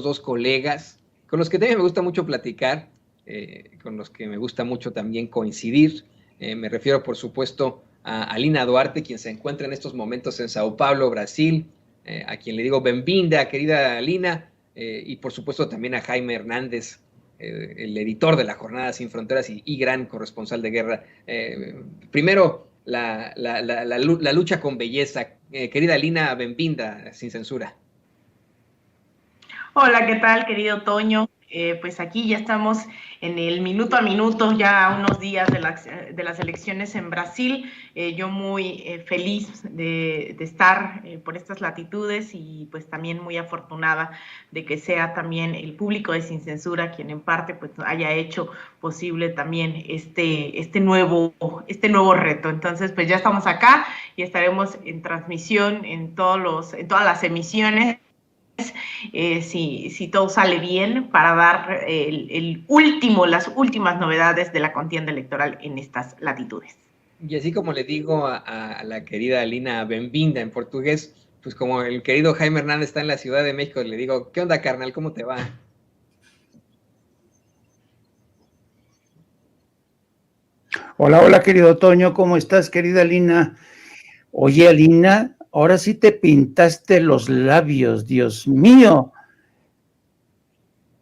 dos colegas con los que también me gusta mucho platicar, con los que me gusta mucho también coincidir. Me refiero, por supuesto, a Alina Duarte, quien se encuentra en estos momentos en Sao Paulo, Brasil, a quien le digo bienvenida, querida Alina, y por supuesto también a Jaime Hernández, el editor de La Jornada Sin Fronteras y gran corresponsal de guerra. Primero, la lucha con belleza. Querida Alina, bienvenida, sin censura. Hola, ¿qué tal, querido Toño? Pues aquí ya estamos en el minuto a minuto, ya a unos días de las elecciones en Brasil. Yo muy feliz de estar por estas latitudes y pues también muy afortunada de que sea también el público de Sin Censura quien en parte pues haya hecho posible también este nuevo reto. Entonces pues ya estamos acá y estaremos en transmisión en todas las emisiones. Si todo sale bien, para dar las últimas novedades de la contienda electoral en estas latitudes. Y así como le digo a la querida Alina Benvinda en portugués, pues como el querido Jaime Hernández está en la Ciudad de México, le digo, ¿qué onda, carnal? ¿Cómo te va? Hola, hola, querido Toño, ¿cómo estás, querida Alina? Oye, Alina, ahora sí te pintaste los labios, Dios mío.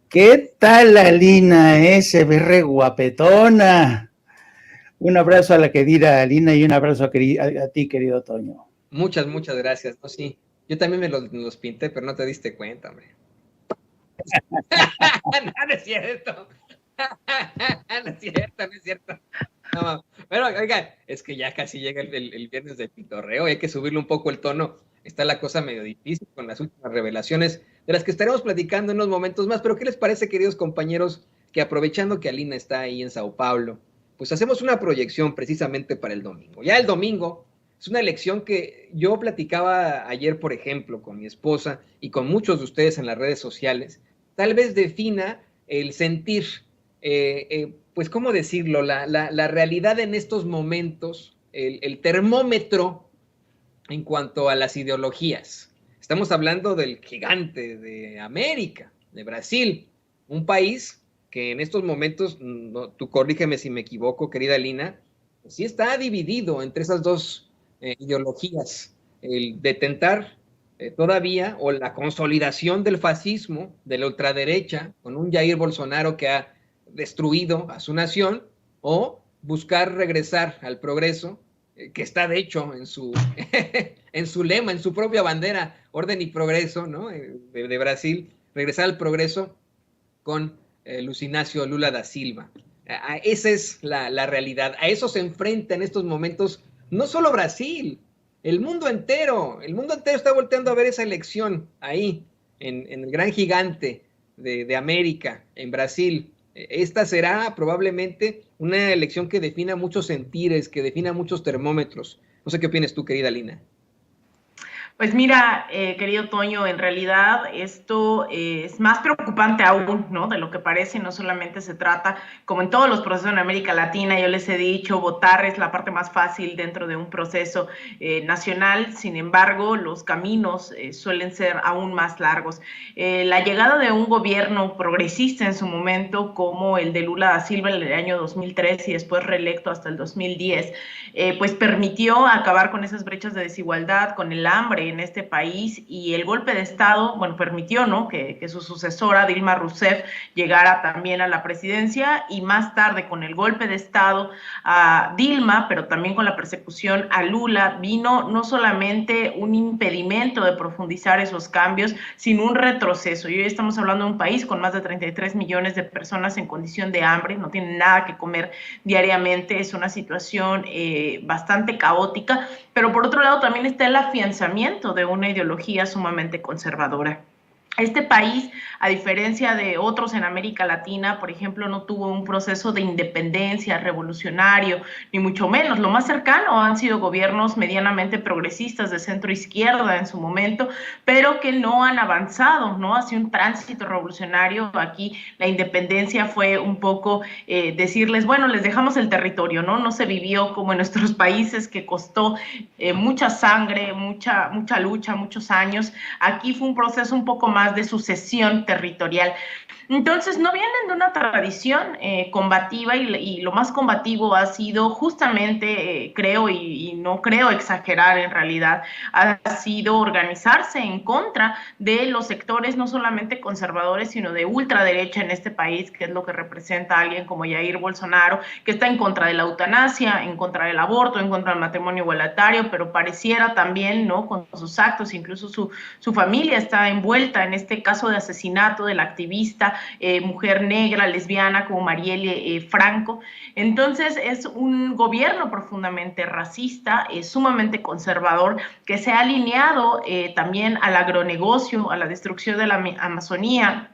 ¿Qué tal, Alina? Se ve re guapetona. Un abrazo a la querida Alina y un abrazo a ti, querido Toño. Muchas gracias. No, sí, yo también me los pinté, pero no te diste cuenta, hombre. No es cierto. No es cierto. No, pero oiga, es que ya casi llega el viernes de pitorreo, hay que subirle un poco el tono. Está la cosa medio difícil con las últimas revelaciones de las que estaremos platicando en unos momentos más. Pero ¿qué les parece, queridos compañeros, que aprovechando que Alina está ahí en Sao Paulo, pues hacemos una proyección precisamente para el domingo? Ya el domingo es una elección que yo platicaba ayer, por ejemplo, con mi esposa y con muchos de ustedes en las redes sociales. Tal vez defina el sentir, pues, ¿cómo decirlo? La realidad en estos momentos, el termómetro en cuanto a las ideologías. Estamos hablando del gigante de América, de Brasil, un país que en estos momentos, no, tú corrígeme si me equivoco, querida Lina, sí está dividido entre esas dos ideologías, el de tentar todavía, o la consolidación del fascismo, de la ultraderecha, con un Jair Bolsonaro que ha destruido a su nación, o buscar regresar al progreso, que está de hecho en su, en su lema, en su propia bandera, orden y progreso, ¿no? De Brasil, regresar al progreso con Luiz Inácio Lula da Silva. Esa es la realidad. A eso se enfrenta en estos momentos no solo Brasil, el mundo entero está volteando a ver esa elección ahí, en el gran gigante de América, en Brasil. Esta será probablemente una elección que defina muchos sentires, que defina muchos termómetros. No sé qué opinas tú, querida Lina. Pues mira, querido Toño, en realidad esto es más preocupante aún, ¿no? De lo que parece. No solamente se trata, como en todos los procesos en América Latina, yo les he dicho, votar es la parte más fácil dentro de un proceso nacional. Sin embargo, los caminos suelen ser aún más largos. La llegada de un gobierno progresista en su momento, como el de Lula da Silva en el año 2003 y después reelecto hasta el 2010, pues permitió acabar con esas brechas de desigualdad, con el hambre en este país, y el golpe de Estado, bueno, permitió, ¿no?, que su sucesora, Dilma Rousseff, llegara también a la presidencia, y más tarde, con el golpe de Estado a Dilma, pero también con la persecución a Lula, vino no solamente un impedimento de profundizar esos cambios, sino un retroceso. Y hoy estamos hablando de un país con más de 33 millones de personas en condición de hambre, no tienen nada que comer diariamente, es una situación bastante caótica, pero por otro lado también está el afianzamiento de una ideología sumamente conservadora. Este país, a diferencia de otros en América Latina, por ejemplo, no tuvo un proceso de independencia revolucionario, ni mucho menos. Lo más cercano han sido gobiernos medianamente progresistas de centro izquierda en su momento, pero que no han avanzado, ¿no?, hacia un tránsito revolucionario. Aquí la independencia fue un poco decirles, bueno, les dejamos el territorio, ¿no? No se vivió como en nuestros países, que costó mucha sangre, mucha lucha, muchos años. Aquí fue un proceso un poco más más de sucesión territorial. Entonces, no vienen de una tradición combativa y lo más combativo ha sido justamente, creo, y no creo exagerar en realidad, ha sido organizarse en contra de los sectores no solamente conservadores, sino de ultraderecha en este país, que es lo que representa a alguien como Jair Bolsonaro, que está en contra de la eutanasia, en contra del aborto, en contra del matrimonio igualitario, pero pareciera también, ¿no?, con sus actos, incluso su familia está envuelta en este caso de asesinato de la activista mujer negra, lesbiana, como Marielle Franco. Entonces es un gobierno profundamente racista, sumamente conservador, que se ha alineado también al agronegocio, a la destrucción de la Amazonía,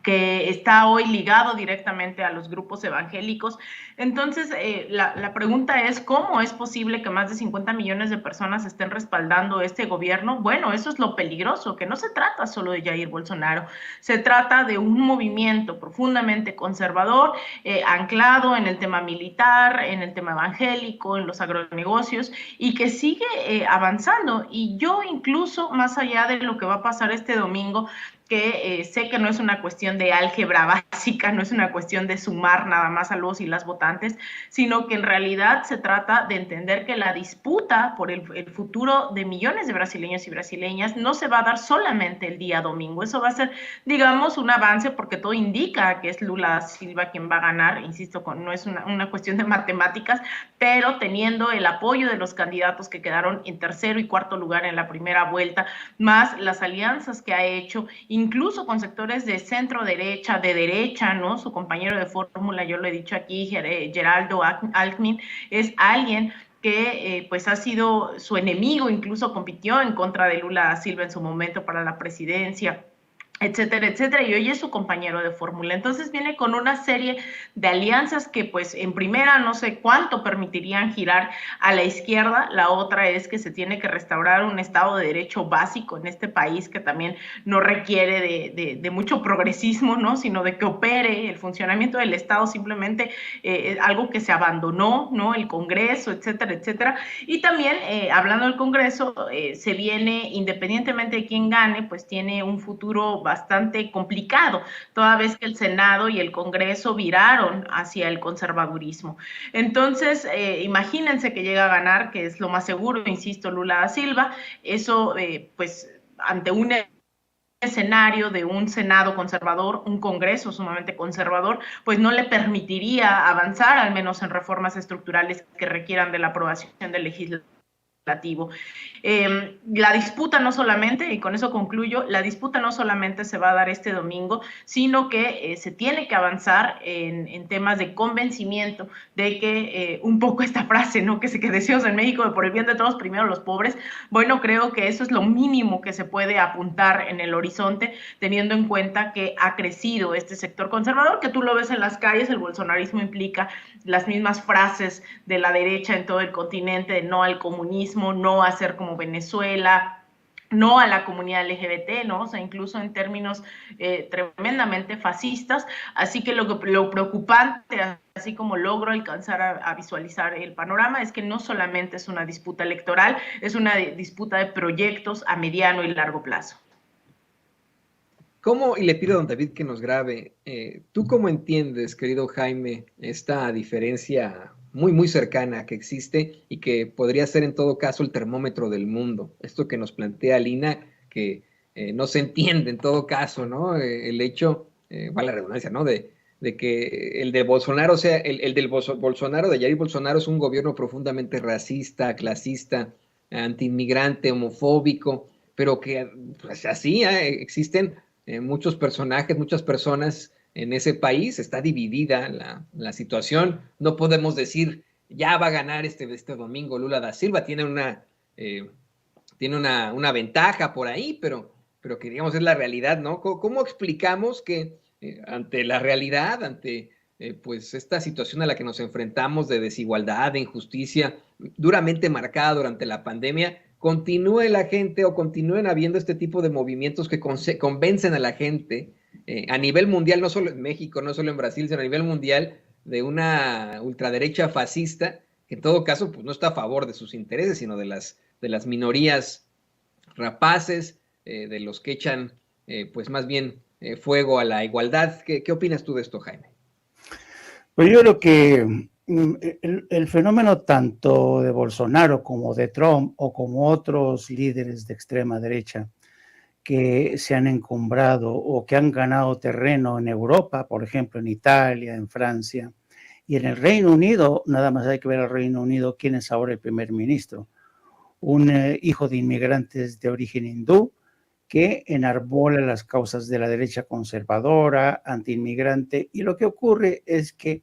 que está hoy ligado directamente a los grupos evangélicos. Entonces, la pregunta es, ¿cómo es posible que más de 50 millones de personas estén respaldando este gobierno? Bueno, eso es lo peligroso, que no se trata solo de Jair Bolsonaro, se trata de un movimiento profundamente conservador, anclado en el tema militar, en el tema evangélico, en los agronegocios, y que sigue avanzando. Y yo incluso, más allá de lo que va a pasar este domingo, que sé que no es una cuestión de álgebra básica, no es una cuestión de sumar nada más a los y las votantes, sino que en realidad se trata de entender que la disputa por el futuro de millones de brasileños y brasileñas no se va a dar solamente el día domingo. Eso va a ser, digamos, un avance, porque todo indica que es Lula da Silva quien va a ganar, insisto, no es una cuestión de matemáticas, pero teniendo el apoyo de los candidatos que quedaron en tercero y cuarto lugar en la primera vuelta, más las alianzas que ha hecho, incluso con sectores de centro derecha, de derecha, ¿no? Su compañero de fórmula, yo lo he dicho aquí, Geraldo Alckmin, es alguien que pues ha sido su enemigo, incluso compitió en contra de Lula da Silva en su momento para la presidencia, etcétera, etcétera, y hoy es su compañero de fórmula. Entonces viene con una serie de alianzas que pues en primera no sé cuánto permitirían girar a la izquierda, la otra es que se tiene que restaurar un Estado de Derecho básico en este país que también no requiere de mucho progresismo, ¿no?, sino de que opere el funcionamiento del Estado, simplemente algo que se abandonó, ¿no?, el Congreso, etcétera, etcétera. Y también, hablando del Congreso, se viene, independientemente de quién gane, pues tiene un futuro bastante complicado, toda vez que el Senado y el Congreso viraron hacia el conservadurismo. Entonces, imagínense que llega a ganar, que es lo más seguro, insisto, Lula da Silva, eso pues ante un escenario de un Senado conservador, un Congreso sumamente conservador, pues no le permitiría avanzar, al menos en reformas estructurales que requieran de la aprobación del legislativo. La disputa no solamente, y con eso concluyo, la disputa no solamente se va a dar este domingo, sino que se tiene que avanzar en temas de convencimiento de que un poco esta frase, ¿no?, que decimos en México, de por el bien de todos, primero los pobres. Bueno, creo que eso es lo mínimo que se puede apuntar en el horizonte, teniendo en cuenta que ha crecido este sector conservador, que tú lo ves en las calles. El bolsonarismo implica las mismas frases de la derecha en todo el continente, de no al comunismo, no a ser como Venezuela, no a la comunidad LGBT, ¿no? O sea, incluso en términos tremendamente fascistas. Así que lo preocupante, así como logro alcanzar a visualizar el panorama, es que no solamente es una disputa electoral, es una disputa de proyectos a mediano y largo plazo. ¿Cómo, y le pido a don David que nos grabe, tú cómo entiendes, querido Jaime, esta diferencia muy, muy cercana que existe y que podría ser en todo caso el termómetro del mundo? Esto que nos plantea Lina, que no se entiende en todo caso, ¿no? El hecho, vale la redundancia, ¿no?, de que el de Bolsonaro, o sea, el del Bolsonaro, de Jair Bolsonaro, es un gobierno profundamente racista, clasista, antiinmigrante, homofóbico, pero que pues así existen muchos personajes, muchas personas en ese país. Está dividida la situación. No podemos decir, ya va a ganar este domingo Lula da Silva, tiene una ventaja por ahí, pero que digamos es la realidad, ¿no? ¿Cómo explicamos que ante la realidad, ante pues esta situación a la que nos enfrentamos de desigualdad, de injusticia, duramente marcada durante la pandemia, continúe la gente o continúen habiendo este tipo de movimientos que convencen a la gente a nivel mundial, no solo en México, no solo en Brasil, sino a nivel mundial, de una ultraderecha fascista, que en todo caso pues, no está a favor de sus intereses, sino de las minorías rapaces, de los que echan pues más bien fuego a la igualdad. ¿Qué opinas tú de esto, Jaime? Pues yo creo que el fenómeno tanto de Bolsonaro como de Trump o como otros líderes de extrema derecha que se han encumbrado o que han ganado terreno en Europa, por ejemplo, en Italia, en Francia, y en el Reino Unido, nada más hay que ver al Reino Unido quién es ahora el primer ministro, un hijo de inmigrantes de origen hindú que enarbola las causas de la derecha conservadora, antiinmigrante, y lo que ocurre es que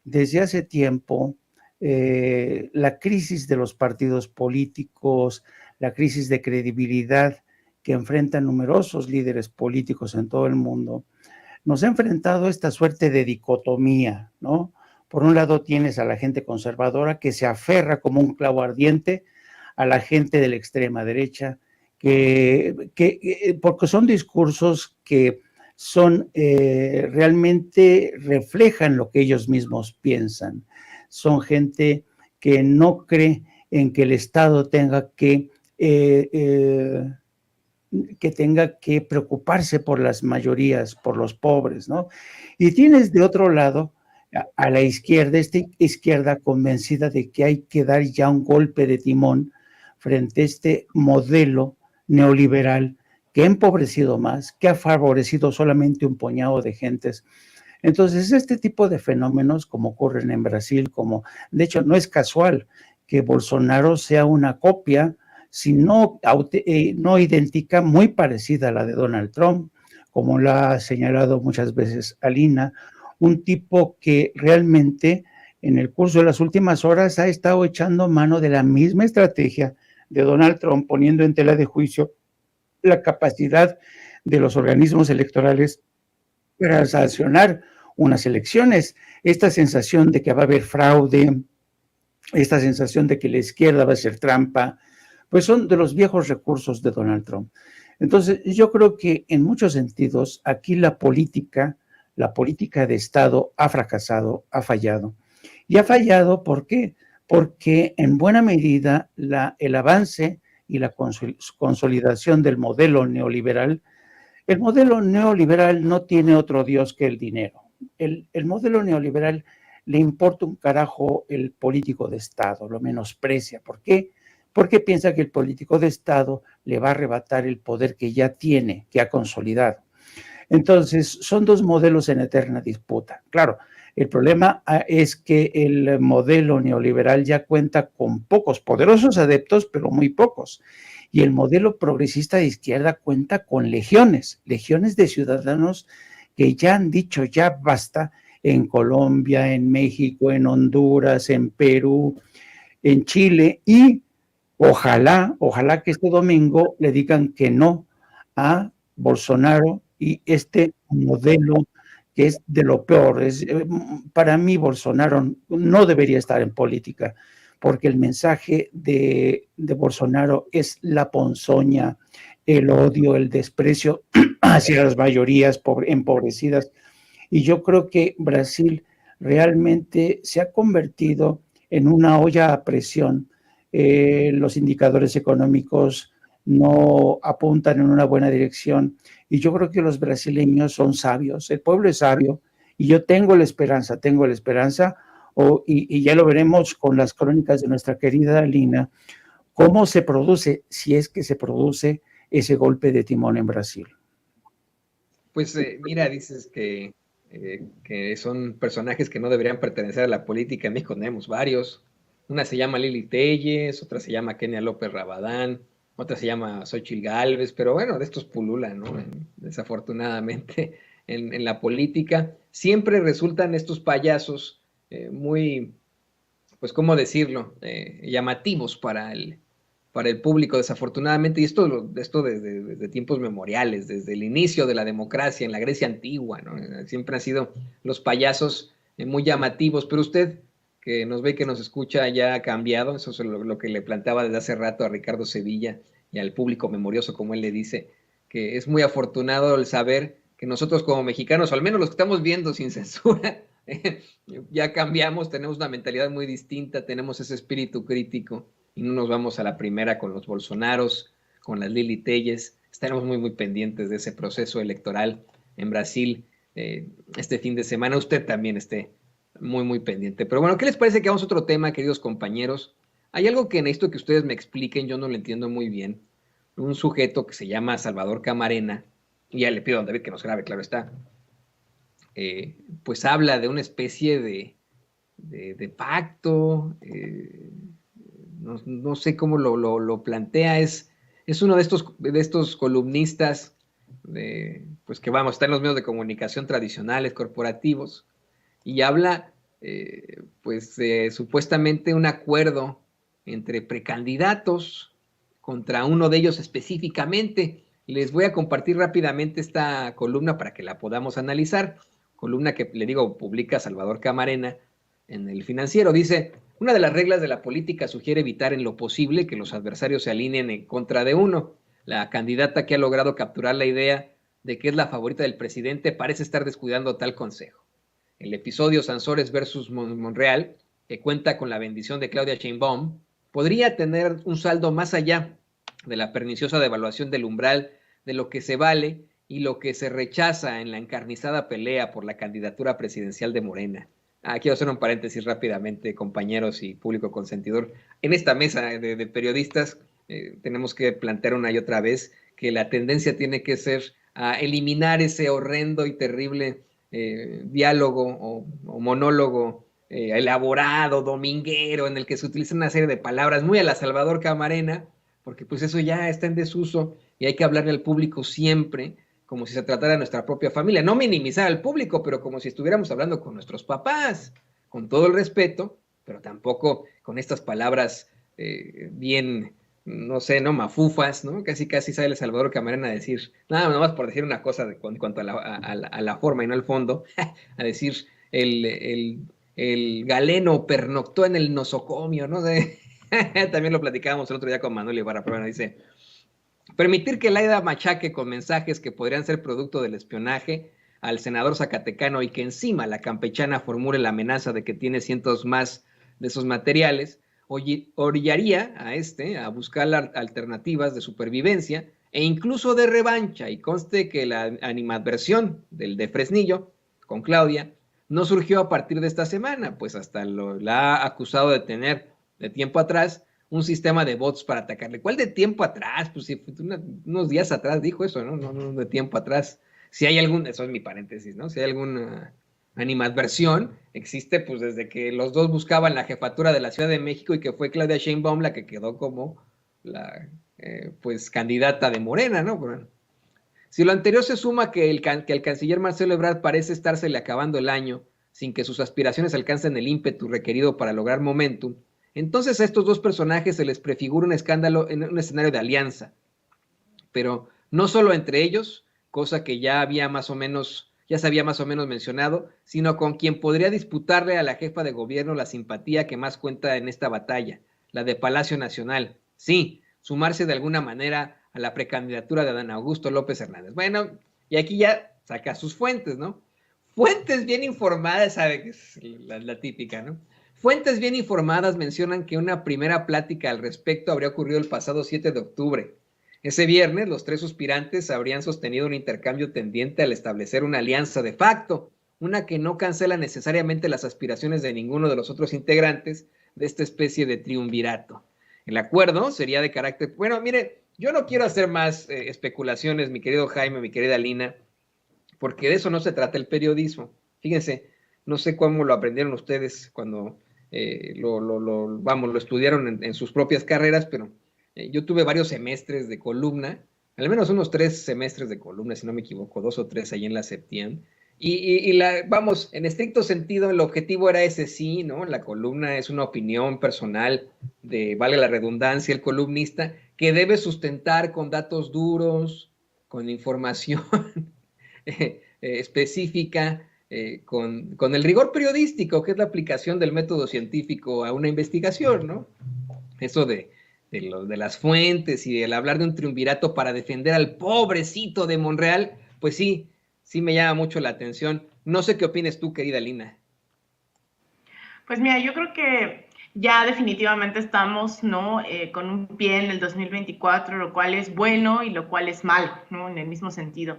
desde hace tiempo la crisis de los partidos políticos, la crisis de credibilidad que enfrentan numerosos líderes políticos en todo el mundo, nos ha enfrentado esta suerte de dicotomía, ¿no? Por un lado tienes a la gente conservadora que se aferra como un clavo ardiente a la gente de la extrema derecha, porque son discursos que son realmente reflejan lo que ellos mismos piensan. Son gente que no cree en que el Estado tenga que preocuparse por las mayorías, por los pobres, ¿no? Y tienes de otro lado a la izquierda, esta izquierda convencida de que hay que dar ya un golpe de timón frente a este modelo neoliberal que ha empobrecido más, que ha favorecido solamente un puñado de gentes. Entonces, este tipo de fenómenos, como ocurren en Brasil, de hecho, no es casual que Bolsonaro sea una copia, si no, no idéntica, muy parecida a la de Donald Trump, como la ha señalado muchas veces Alina, un tipo que realmente en el curso de las últimas horas ha estado echando mano de la misma estrategia de Donald Trump, poniendo en tela de juicio la capacidad de los organismos electorales para sancionar unas elecciones. Esta sensación de que va a haber fraude, esta sensación de que la izquierda va a hacer trampa, pues son de los viejos recursos de Donald Trump. Entonces, yo creo que en muchos sentidos aquí la política de Estado ha fracasado, ha fallado. Y ha fallado, ¿por qué? Porque en buena medida el avance y la consolidación del modelo neoliberal, el modelo neoliberal no tiene otro Dios que el dinero. El modelo neoliberal le importa un carajo el político de Estado, lo menosprecia. ¿Por qué? Porque piensa que el político de Estado le va a arrebatar el poder que ya tiene, que ha consolidado. Entonces, son dos modelos en eterna disputa. Claro, el problema es que el modelo neoliberal ya cuenta con pocos, poderosos adeptos, pero muy pocos. Y el modelo progresista de izquierda cuenta con legiones de ciudadanos que ya han dicho ya basta en Colombia, en México, en Honduras, en Perú, en Chile, y ojalá que este domingo le digan que no a Bolsonaro y este modelo que es de lo peor. Para mí Bolsonaro no debería estar en política, porque el mensaje de Bolsonaro es la ponzoña, el odio, el desprecio hacia las mayorías empobrecidas. Y yo creo que Brasil realmente se ha convertido en una olla a presión. Los indicadores económicos no apuntan en una buena dirección, y yo creo que los brasileños son sabios, el pueblo es sabio, y yo tengo la esperanza, y ya lo veremos con las crónicas de nuestra querida Lina, cómo se produce, si es que se produce ese golpe de timón en Brasil. Pues mira, dices que son personajes que no deberían pertenecer a la política. En México tenemos varios. Una se llama Lili Telles, otra se llama Kenia López Rabadán, otra se llama Xochitl Gálvez, pero bueno, de estos pululan, ¿no? Desafortunadamente en la política. Siempre resultan estos payasos muy, pues, ¿cómo decirlo? Llamativos para el público, desafortunadamente, y esto desde tiempos memoriales, desde el inicio de la democracia en la Grecia antigua, ¿no? Siempre han sido los payasos muy llamativos, pero usted, que nos ve, que nos escucha, ya ha cambiado. Eso es lo que le planteaba desde hace rato a Ricardo Sevilla y al público memorioso, como él le dice, que es muy afortunado el saber que nosotros como mexicanos, o al menos los que estamos viendo sin censura, ya cambiamos, tenemos una mentalidad muy distinta, tenemos ese espíritu crítico, y no nos vamos a la primera con los Bolsonaros, con las Lili Telles, estaremos muy, muy pendientes de ese proceso electoral en Brasil este fin de semana. Usted también esté muy, muy pendiente. Pero bueno, ¿qué les parece que vamos a otro tema, queridos compañeros? Hay algo que necesito que ustedes me expliquen, yo no lo entiendo muy bien. Un sujeto que se llama Salvador Camarena, y ya le pido a don David que nos grabe, claro está, pues habla de una especie de pacto, no sé cómo lo plantea, es uno de estos columnistas pues que vamos, está en los medios de comunicación tradicionales, corporativos, y habla pues supuestamente un acuerdo entre precandidatos contra uno de ellos específicamente. Les voy a compartir rápidamente esta columna para que la podamos analizar. Columna que, le digo, publica Salvador Camarena en El Financiero. Dice, una de las reglas de la política sugiere evitar en lo posible que los adversarios se alineen en contra de uno. La candidata que ha logrado capturar la idea de que es la favorita del presidente parece estar descuidando tal consejo. El episodio Sansores versus Monreal, que cuenta con la bendición de Claudia Sheinbaum, podría tener un saldo más allá de la perniciosa devaluación del umbral de lo que se vale y lo que se rechaza en la encarnizada pelea por la candidatura presidencial de Morena. Quiero hacer un paréntesis rápidamente, compañeros y público consentidor. En esta mesa de periodistas tenemos que plantear una y otra vez que la tendencia tiene que ser a eliminar ese horrendo y terrible diálogo o monólogo elaborado, dominguero, en el que se utilizan una serie de palabras muy a la Salvador Camarena, porque pues eso ya está en desuso y hay que hablarle al público siempre como si se tratara de nuestra propia familia. No minimizar al público, pero como si estuviéramos hablando con nuestros papás, con todo el respeto, pero tampoco con estas palabras bien, no sé, ¿no? Mafufas, ¿no? Casi sale Salvador Camarena a decir, nada más por decir una cosa en cuanto a la forma y no al fondo, a decir el galeno pernoctó en el nosocomio, ¿no? También lo platicábamos el otro día con Manuel Ibarra, pero bueno, dice, permitir que Laida machaque con mensajes que podrían ser producto del espionaje al senador zacatecano y que encima la campechana formule la amenaza de que tiene cientos más de esos materiales, orillaría a buscar alternativas de supervivencia e incluso de revancha, y conste que la animadversión del de Fresnillo con Claudia no surgió a partir de esta semana, pues hasta la ha acusado de tener de tiempo atrás un sistema de bots para atacarle. ¿Cuál de tiempo atrás? Pues si unos días atrás dijo eso, ¿no? No de tiempo atrás. Si hay algún, eso es mi paréntesis, ¿no? Si hay alguna animadversión, existe pues desde que los dos buscaban la jefatura de la Ciudad de México y que fue Claudia Sheinbaum la que quedó como la pues candidata de Morena, ¿no? Bueno, si lo anterior se suma que el canciller Marcelo Ebrard parece estársele acabando el año sin que sus aspiraciones alcancen el ímpetu requerido para lograr momentum, entonces a estos dos personajes se les prefigura un escándalo en un escenario de alianza, pero no solo entre ellos, cosa que ya se había más o menos mencionado, sino con quien podría disputarle a la jefa de gobierno la simpatía que más cuenta en esta batalla, la de Palacio Nacional. Sí, sumarse de alguna manera a la precandidatura de Adán Augusto López Hernández. Bueno, y aquí ya saca sus fuentes, ¿no? Fuentes bien informadas, sabe que es la típica, ¿no? Fuentes bien informadas mencionan que una primera plática al respecto habría ocurrido el pasado 7 de octubre. Ese viernes, los tres aspirantes habrían sostenido un intercambio tendiente al establecer una alianza de facto, una que no cancela necesariamente las aspiraciones de ninguno de los otros integrantes de esta especie de triunvirato. El acuerdo sería de carácter... Bueno, mire, yo no quiero hacer más especulaciones, mi querido Jaime, mi querida Lina, porque de eso no se trata el periodismo. Fíjense, no sé cómo lo aprendieron ustedes cuando lo estudiaron en sus propias carreras, pero yo tuve varios semestres de columna, al menos unos 3 semestres de columna, si no me equivoco, 2 o 3 ahí en la Septién, vamos, en estricto sentido, el objetivo era ese, sí, ¿no? La columna es una opinión personal de, valga la redundancia, el columnista, que debe sustentar con datos duros, con información específica, con el rigor periodístico, que es la aplicación del método científico a una investigación, ¿no? Eso de las fuentes y el hablar de un triunvirato para defender al pobrecito de Monreal, pues sí me llama mucho la atención. No sé qué opines tú, querida Lina. Pues mira, yo creo que ya definitivamente estamos, ¿no? Con un pie en el 2024, lo cual es bueno y lo cual es malo, ¿no? En el mismo sentido.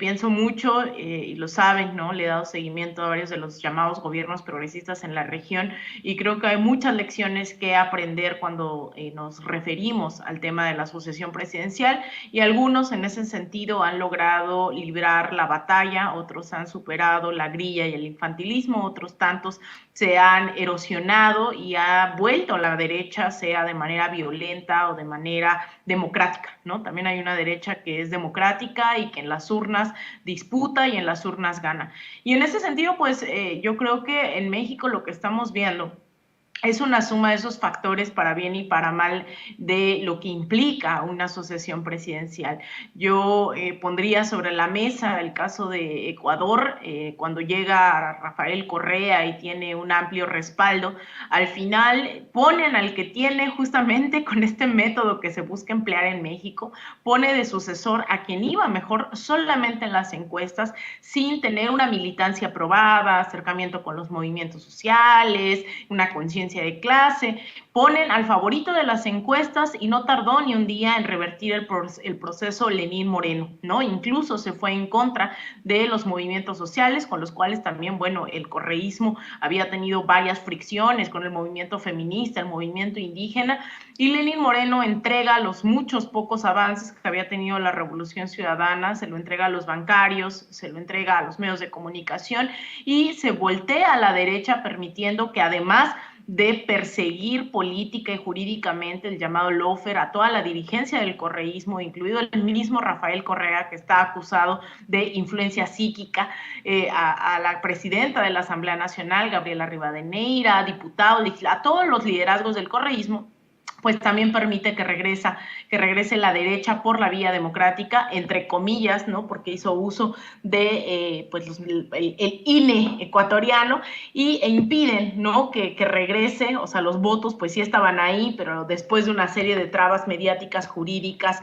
Pienso mucho, y lo saben, ¿no? Le he dado seguimiento a varios de los llamados gobiernos progresistas en la región y creo que hay muchas lecciones que aprender cuando nos referimos al tema de la sucesión presidencial, y algunos en ese sentido han logrado librar la batalla, otros han superado la grilla y el infantilismo, otros tantos se han erosionado y ha vuelto a la derecha, sea de manera violenta o de manera democrática, ¿no? También hay una derecha que es democrática y que en las urnas disputa y en las urnas gana. Y en ese sentido, pues yo creo que en México lo que estamos viendo es una suma de esos factores para bien y para mal de lo que implica una sucesión presidencial. Yo pondría sobre la mesa el caso de Ecuador, cuando llega Rafael Correa y tiene un amplio respaldo, al final ponen al que tiene justamente con este método que se busca emplear en México, pone de sucesor a quien iba mejor solamente en las encuestas, sin tener una militancia probada, acercamiento con los movimientos sociales, una conciencia de clase, ponen al favorito de las encuestas y no tardó ni un día en revertir el proceso Lenín Moreno, ¿no? Incluso se fue en contra de los movimientos sociales, con los cuales también, bueno, el correísmo había tenido varias fricciones con el movimiento feminista, el movimiento indígena, y Lenín Moreno entrega los muchos pocos avances que había tenido la Revolución Ciudadana, se lo entrega a los bancarios, se lo entrega a los medios de comunicación y se voltea a la derecha, permitiendo que además de perseguir política y jurídicamente el llamado lawfare a toda la dirigencia del correísmo, incluido el mismo Rafael Correa, que está acusado de influencia psíquica, a la presidenta de la Asamblea Nacional, Gabriela Rivadeneira, a diputados, a todos los liderazgos del correísmo, pues también permite que regrese la derecha por la vía democrática, entre comillas, ¿no? Porque hizo uso de pues el INE ecuatoriano e impiden, ¿no? Que regrese, o sea, los votos pues sí estaban ahí, pero después de una serie de trabas mediáticas, jurídicas,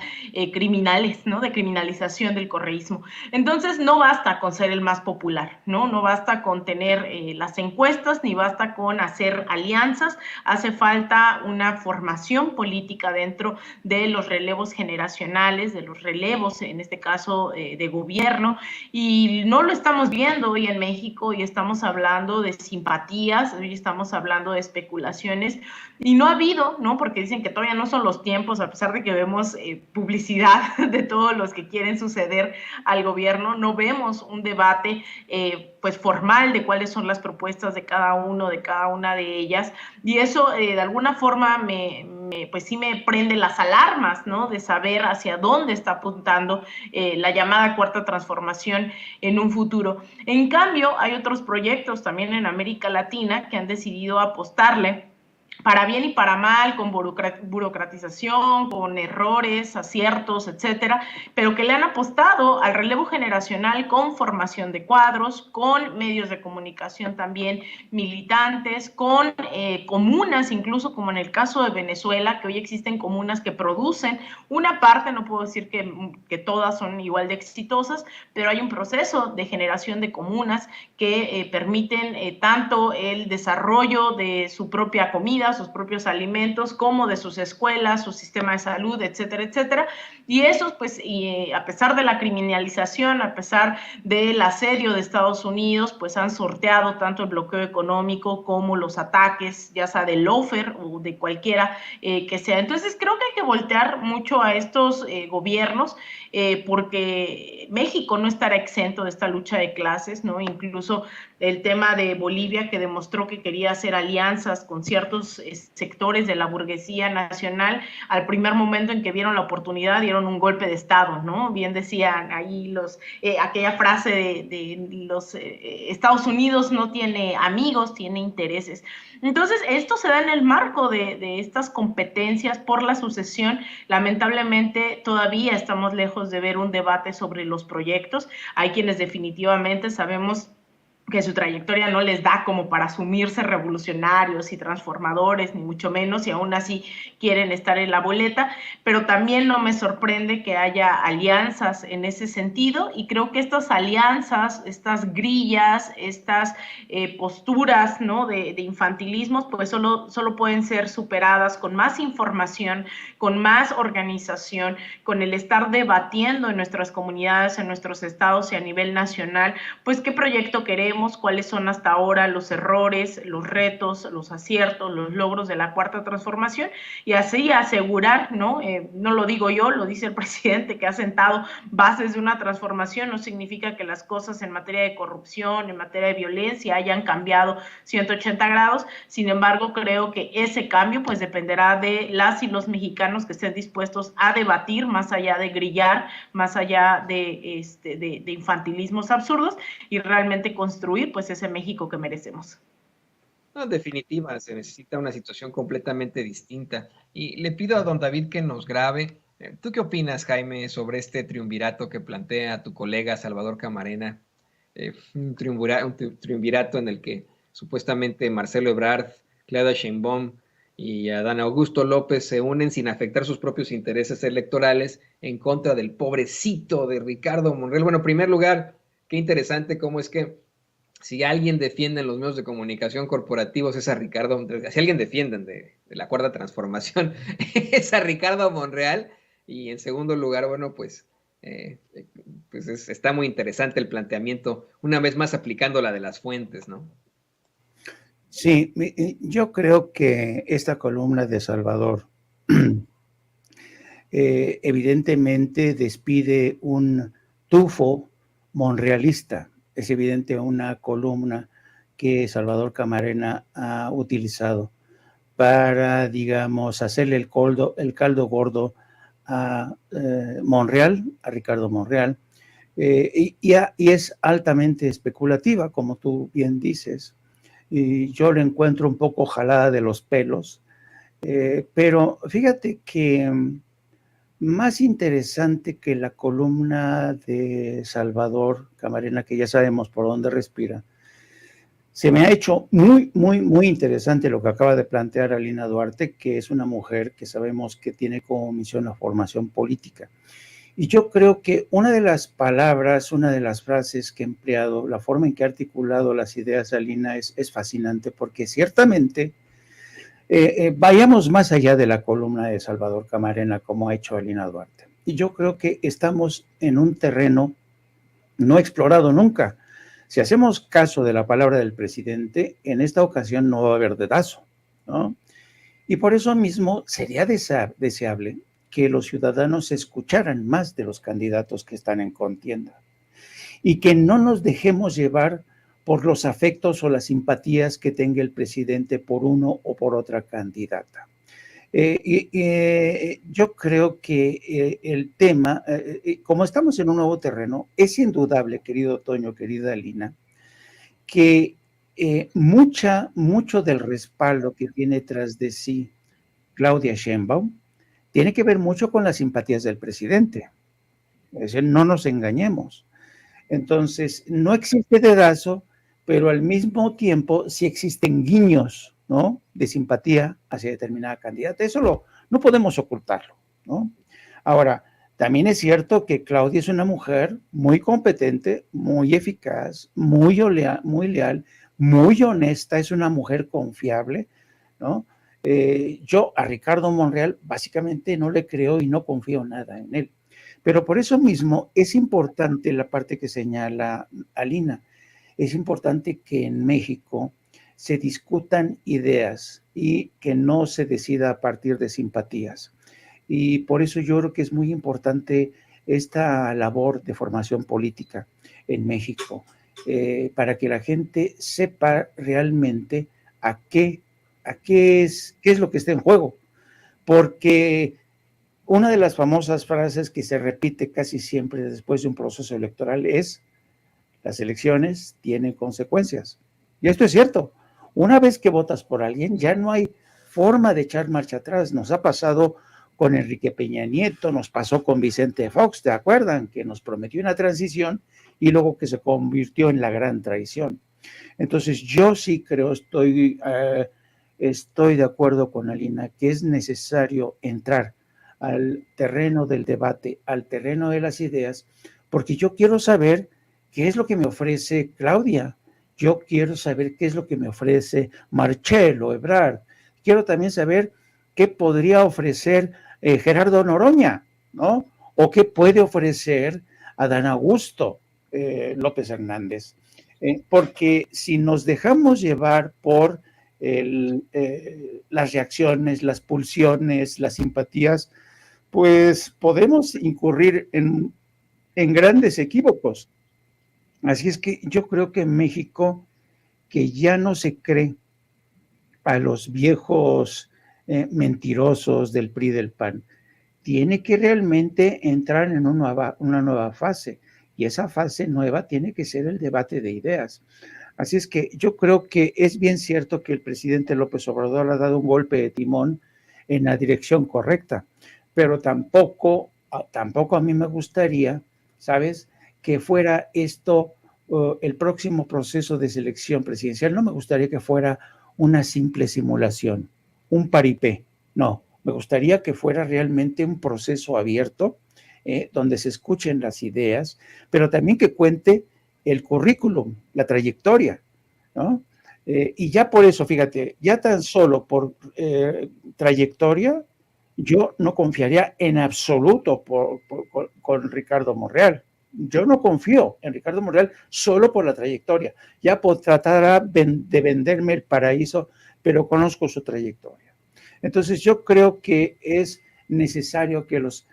criminales, ¿no? De criminalización del correísmo. Entonces no basta con ser el más popular, ¿no? No basta con tener las encuestas, ni basta con hacer alianzas, hace falta una formación política dentro de los relevos generacionales, de los relevos, en este caso, de gobierno, y no lo estamos viendo hoy en México, y estamos hablando de simpatías, hoy estamos hablando de especulaciones, y no ha habido, ¿no? Porque dicen que todavía no son los tiempos, a pesar de que vemos publicidad de todos los que quieren suceder al gobierno, no vemos un debate pues formal de cuáles son las propuestas de cada uno, de cada una de ellas, y eso de alguna forma pues sí me prende las alarmas, ¿no? De saber hacia dónde está apuntando la llamada cuarta transformación en un futuro. En cambio, hay otros proyectos también en América Latina que han decidido apostarle para bien y para mal, con burocratización, con errores, aciertos, etcétera, pero que le han apostado al relevo generacional con formación de cuadros, con medios de comunicación también militantes, con comunas, incluso como en el caso de Venezuela, que hoy existen comunas que producen una parte, no puedo decir que todas son igual de exitosas, pero hay un proceso de generación de comunas que permiten tanto el desarrollo de su propia comida, sus propios alimentos, como de sus escuelas, su sistema de salud, etcétera, etcétera. Y esos, pues, a pesar de la criminalización, a pesar del asedio de Estados Unidos, pues han sorteado tanto el bloqueo económico como los ataques, ya sea del lawfare o de cualquiera que sea. Entonces, creo que hay que voltear mucho a estos gobiernos, porque México no estará exento de esta lucha de clases, ¿no? Incluso el tema de Bolivia, que demostró que quería hacer alianzas con ciertos sectores de la burguesía nacional, al primer momento en que vieron la oportunidad dieron un golpe de Estado, ¿no? Bien decían ahí aquella frase de los Estados Unidos no tiene amigos, tiene intereses. Entonces, esto se da en el marco de estas competencias por la sucesión. Lamentablemente, todavía estamos lejos de ver un debate sobre los proyectos. Hay quienes definitivamente sabemos que su trayectoria no les da como para asumirse revolucionarios y transformadores, ni mucho menos, y aún así quieren estar en la boleta, pero también no me sorprende que haya alianzas en ese sentido, y creo que estas alianzas, estas grillas, estas posturas, ¿no?, de infantilismos, pues solo pueden ser superadas con más información, con más organización, con el estar debatiendo en nuestras comunidades, en nuestros estados y a nivel nacional, pues qué proyecto queremos, cuáles son hasta ahora los errores, los retos, los aciertos, los logros de la Cuarta Transformación, y así asegurar, ¿no? No lo digo yo, lo dice el presidente, que ha sentado bases de una transformación. No significa que las cosas en materia de corrupción, en materia de violencia hayan cambiado 180 grados, sin embargo creo que ese cambio pues dependerá de las y los mexicanos que estén dispuestos a debatir más allá de grillar, más allá de infantilismos absurdos, y realmente construir pues ese México que merecemos. No, en definitiva, se necesita una situación completamente distinta. Y le pido a don David que nos grabe. ¿Tú qué opinas, Jaime, sobre este triunvirato que plantea tu colega Salvador Camarena? Un triunvirato en el que supuestamente Marcelo Ebrard, Claudia Sheinbaum y Adán Augusto López se unen sin afectar sus propios intereses electorales en contra del pobrecito de Ricardo Monreal. Bueno, en primer lugar, qué interesante cómo es que si alguien defiende en los medios de comunicación corporativos es a Ricardo, si alguien defienden de la Cuarta Transformación es a Ricardo Monreal, y en segundo lugar, bueno, pues está muy interesante el planteamiento, una vez más aplicando la de las fuentes, ¿no? Sí, yo creo que esta columna de Salvador evidentemente despide un tufo monrealista. Es evidente una columna que Salvador Camarena ha utilizado para, digamos, hacerle el caldo gordo a Monreal, a Ricardo Monreal, y es altamente especulativa, como tú bien dices, y yo la encuentro un poco jalada de los pelos, pero fíjate que más interesante que la columna de Salvador Camarena, que ya sabemos por dónde respira, se me ha hecho muy, muy, muy interesante lo que acaba de plantear Alina Duarte, que es una mujer que sabemos que tiene como misión la formación política. Y yo creo que una de las palabras, una de las frases que ha empleado, la forma en que ha articulado las ideas Alina es fascinante, porque ciertamente vayamos más allá de la columna de Salvador Camarena, como ha hecho Alina Duarte. Y yo creo que estamos en un terreno no explorado nunca. Si hacemos caso de la palabra del presidente, en esta ocasión no va a haber dedazo, ¿no? Y por eso mismo sería deseable que los ciudadanos escucharan más de los candidatos que están en contienda y que no nos dejemos llevar por los afectos o las simpatías que tenga el presidente por uno o por otra candidata. Yo creo que el tema, como estamos en un nuevo terreno, es indudable, querido Toño, querida Alina, que mucho del respaldo que tiene tras de sí Claudia Sheinbaum tiene que ver mucho con las simpatías del presidente. Es decir, no nos engañemos. Entonces, no existe dedazo, pero al mismo tiempo sí existen guiños, ¿no?, de simpatía hacia determinada candidata. Eso no podemos ocultarlo, ¿no? Ahora, también es cierto que Claudia es una mujer muy competente, muy eficaz, muy leal, muy honesta, es una mujer confiable, ¿no? Yo a Ricardo Monreal básicamente no le creo y no confío nada en él. Pero por eso mismo es importante la parte que señala Alina. Es importante que en México se discutan ideas y que no se decida a partir de simpatías. Y por eso yo creo que es muy importante esta labor de formación política en México, para que la gente sepa realmente qué es lo que está en juego. Porque una de las famosas frases que se repite casi siempre después de un proceso electoral es: las elecciones tienen consecuencias. Y esto es cierto. Una vez que votas por alguien, ya no hay forma de echar marcha atrás. Nos ha pasado con Enrique Peña Nieto, nos pasó con Vicente Fox, ¿te acuerdan? Que nos prometió una transición y luego que se convirtió en la gran traición. Entonces, yo sí creo, estoy de acuerdo con Alina, que es necesario entrar al terreno del debate, al terreno de las ideas, porque yo quiero saber qué es lo que me ofrece Claudia, yo quiero saber qué es lo que me ofrece Marcelo Ebrard, quiero también saber qué podría ofrecer Gerardo Noroña, ¿no? O qué puede ofrecer Adán Augusto López Hernández. Porque si nos dejamos llevar por las reacciones, las pulsiones, las simpatías, pues podemos incurrir en grandes equívocos. Así es que yo creo que en México, que ya no se cree a los viejos mentirosos del PRI del PAN, tiene que realmente entrar en una nueva fase, y esa fase nueva tiene que ser el debate de ideas. Así es que yo creo que es bien cierto que el presidente López Obrador ha dado un golpe de timón en la dirección correcta, pero tampoco a mí me gustaría, ¿sabes?, que fuera esto el próximo proceso de selección presidencial. No me gustaría que fuera una simple simulación, un paripé, no. Me gustaría que fuera realmente un proceso abierto, donde se escuchen las ideas, pero también que cuente el currículum, la trayectoria, ¿no? Y ya por eso, fíjate, ya tan solo por trayectoria, yo no confiaría en absoluto con Ricardo Monreal. Yo no confío en Ricardo Monreal solo por la trayectoria. Ya tratará de venderme el paraíso, pero conozco su trayectoria. Entonces yo creo que es necesario que los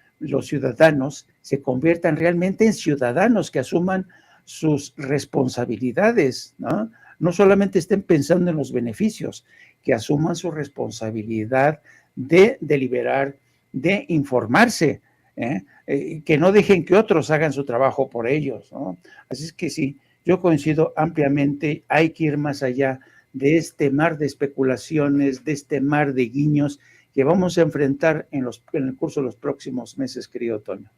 ciudadanos se conviertan realmente en ciudadanos que asuman sus responsabilidades, ¿no? No solamente estén pensando en los beneficios, que asuman su responsabilidad de deliberar, de informarse, que no dejen que otros hagan su trabajo por ellos, ¿no? Así es que sí, yo coincido ampliamente, hay que ir más allá de este mar de especulaciones, de este mar de guiños que vamos a enfrentar en el curso de los próximos meses, querido Toño.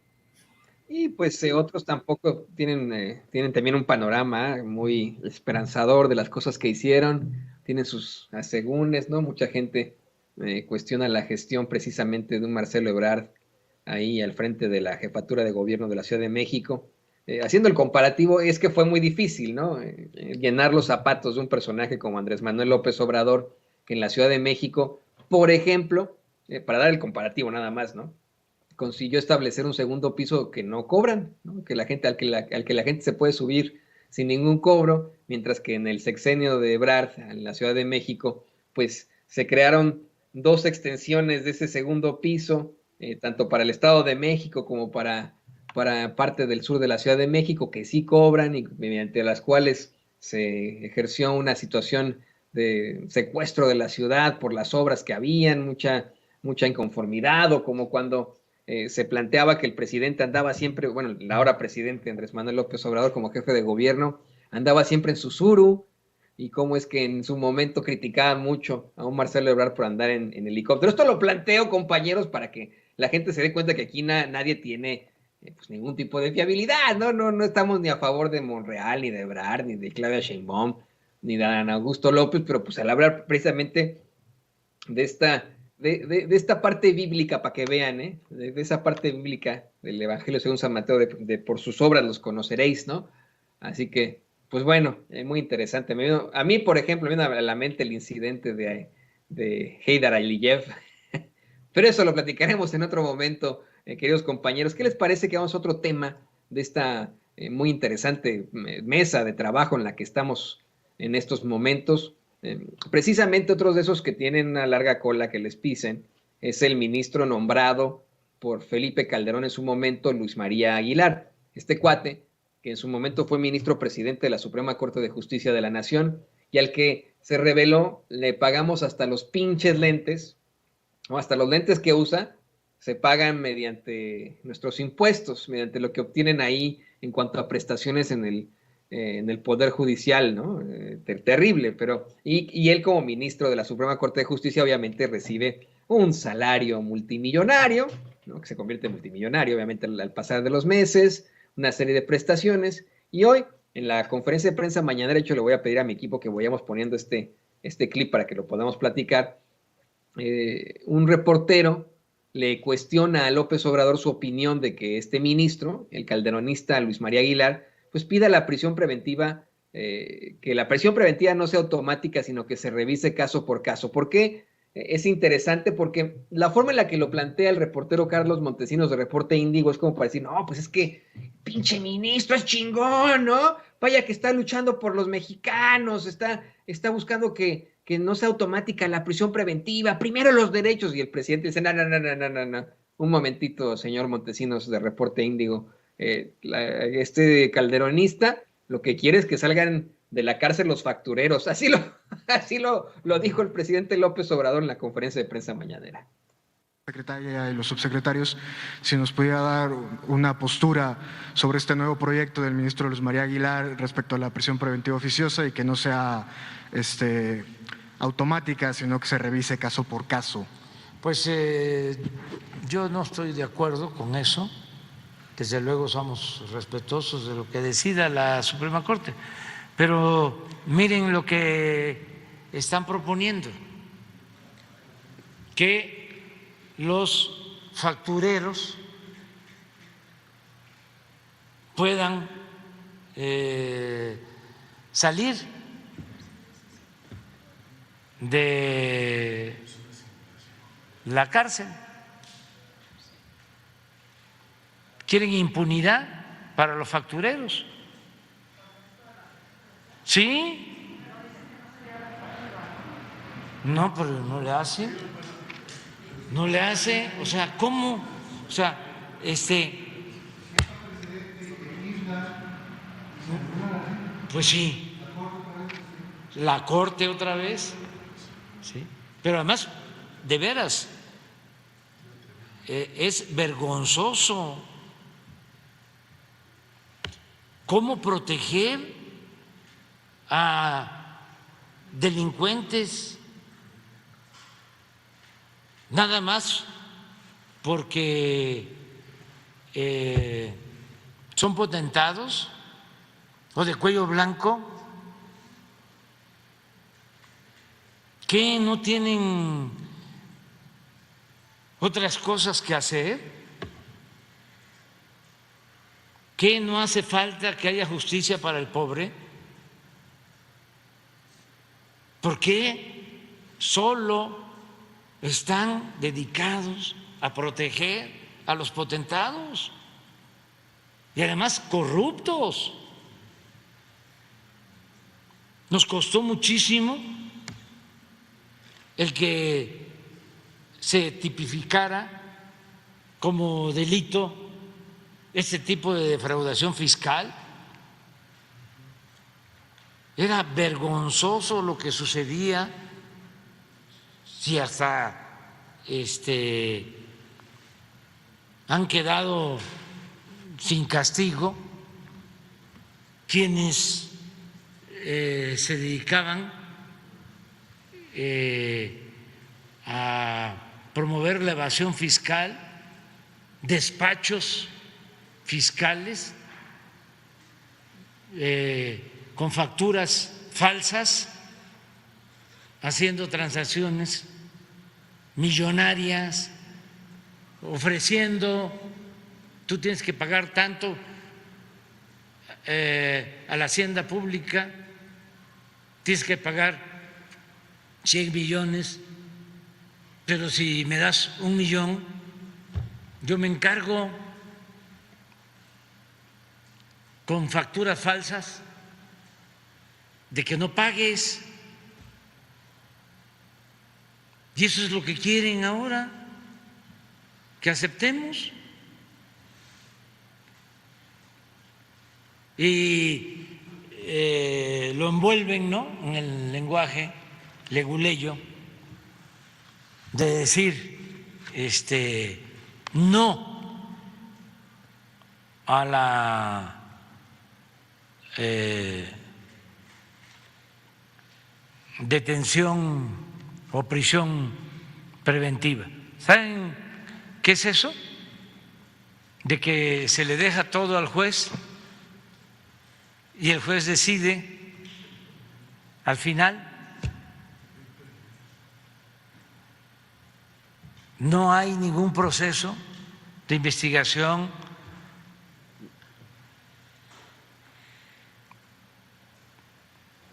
Y pues otros tampoco tienen también un panorama muy esperanzador de las cosas que hicieron, tienen sus asegúnes, ¿no? Mucha gente cuestiona la gestión precisamente de un Marcelo Ebrard ahí al frente de la jefatura de gobierno de la Ciudad de México. Haciendo el comparativo, es que fue muy difícil, ¿no? Llenar los zapatos de un personaje como Andrés Manuel López Obrador, que en la Ciudad de México, por ejemplo, para dar el comparativo nada más, ¿no?, consiguió establecer un segundo piso que no cobran, ¿no?, que la gente, al que la gente se puede subir sin ningún cobro, mientras que en el sexenio de Ebrard, en la Ciudad de México, pues se crearon 2 extensiones de ese segundo piso, tanto para el Estado de México como para parte del sur de la Ciudad de México, que sí cobran y mediante las cuales se ejerció una situación de secuestro de la ciudad por las obras que habían, mucha inconformidad, o como cuando se planteaba que el presidente andaba siempre, bueno, el ahora presidente Andrés Manuel López Obrador como jefe de gobierno, andaba siempre en Susuru, y cómo es que en su momento criticaban mucho a un Marcelo Ebrard por andar en helicóptero. Esto lo planteo, compañeros, para que la gente se dé cuenta que aquí nadie tiene pues ningún tipo de fiabilidad, ¿no? No estamos ni a favor de Monreal, ni de Ebrard, ni de Claudia Sheinbaum, ni de Adán Augusto López, pero pues al hablar precisamente de esta parte bíblica, para que vean, de esa parte bíblica del Evangelio según San Mateo, de por sus obras los conoceréis, ¿no? Así que, pues bueno, muy interesante. A mí, por ejemplo, me viene a la mente el incidente de Heydar Aliyev, pero eso lo platicaremos en otro momento, queridos compañeros. ¿Qué les parece que vamos a otro tema de esta muy interesante mesa de trabajo en la que estamos en estos momentos? Precisamente otros de esos que tienen una larga cola que les pisen es el ministro nombrado por Felipe Calderón en su momento, Luis María Aguilar, este cuate que en su momento fue ministro presidente de la Suprema Corte de Justicia de la Nación, y al que se reveló le pagamos hasta los pinches lentes, o hasta los lentes que usa se pagan mediante nuestros impuestos, mediante lo que obtienen ahí en cuanto a prestaciones en el Poder Judicial, ¿no? Terrible, pero y él como ministro de la Suprema Corte de Justicia obviamente recibe un salario multimillonario, ¿no?, que se convierte en multimillonario obviamente al pasar de los meses, una serie de prestaciones, y hoy en la conferencia de prensa mañanera, de hecho le voy a pedir a mi equipo que vayamos poniendo este clip para que lo podamos platicar, un reportero le cuestiona a López Obrador su opinión de que este ministro, el calderonista Luis María Aguilar, pues pida la prisión preventiva, que la prisión preventiva no sea automática, sino que se revise caso por caso. ¿Por qué? Es interesante porque la forma en la que lo plantea el reportero Carlos Montesinos de Reporte Índigo es como para decir, no, pues es que pinche ministro es chingón, ¿no? Vaya que está luchando por los mexicanos, está buscando que no sea automática la prisión preventiva, primero los derechos, y el presidente dice, no, un momentito, señor Montesinos de Reporte Índigo, este calderonista lo que quiere es que salgan de la cárcel los factureros, así lo dijo el presidente López Obrador en la conferencia de prensa mañanera. Secretaria y los subsecretarios, si nos pudiera dar una postura sobre este nuevo proyecto del ministro Luis María Aguilar respecto a la prisión preventiva oficiosa y que no sea automática, sino que se revise caso por caso. Pues yo no estoy de acuerdo con eso. Desde luego somos respetuosos de lo que decida la Suprema Corte, pero miren lo que están proponiendo, que los factureros puedan salir de la cárcel. ¿Quieren impunidad para los factureros? ¿Sí? No, pero no le hace. No le hace, o sea, ¿cómo? O sea, pues sí, la Corte otra vez, ¿sí? Pero además, de veras, es vergonzoso. ¿Cómo proteger a delincuentes nada más porque son potentados o de cuello blanco? ¿Qué no tienen otras cosas que hacer? ¿Qué no hace falta que haya justicia para el pobre? ¿Por qué solo están dedicados a proteger a los potentados y además corruptos? Nos costó muchísimo el que se tipificara como delito este tipo de defraudación fiscal. Era vergonzoso lo que sucedía, si hasta han quedado sin castigo quienes se dedicaban a promover la evasión fiscal, despachos fiscales con facturas falsas, haciendo transacciones millonarias, ofreciendo, tú tienes que pagar tanto a la hacienda pública, tienes que pagar 100 millones, pero si me das 1 millón, yo me encargo, con facturas falsas, de que no pagues. Y eso es lo que quieren ahora, que aceptemos. Y lo envuelven, ¿no?, en el lenguaje leguleyo de decir no a la detención o prisión preventiva. ¿Saben qué es eso? De que se le deja todo al juez y el juez decide al final. No hay ningún proceso de investigación.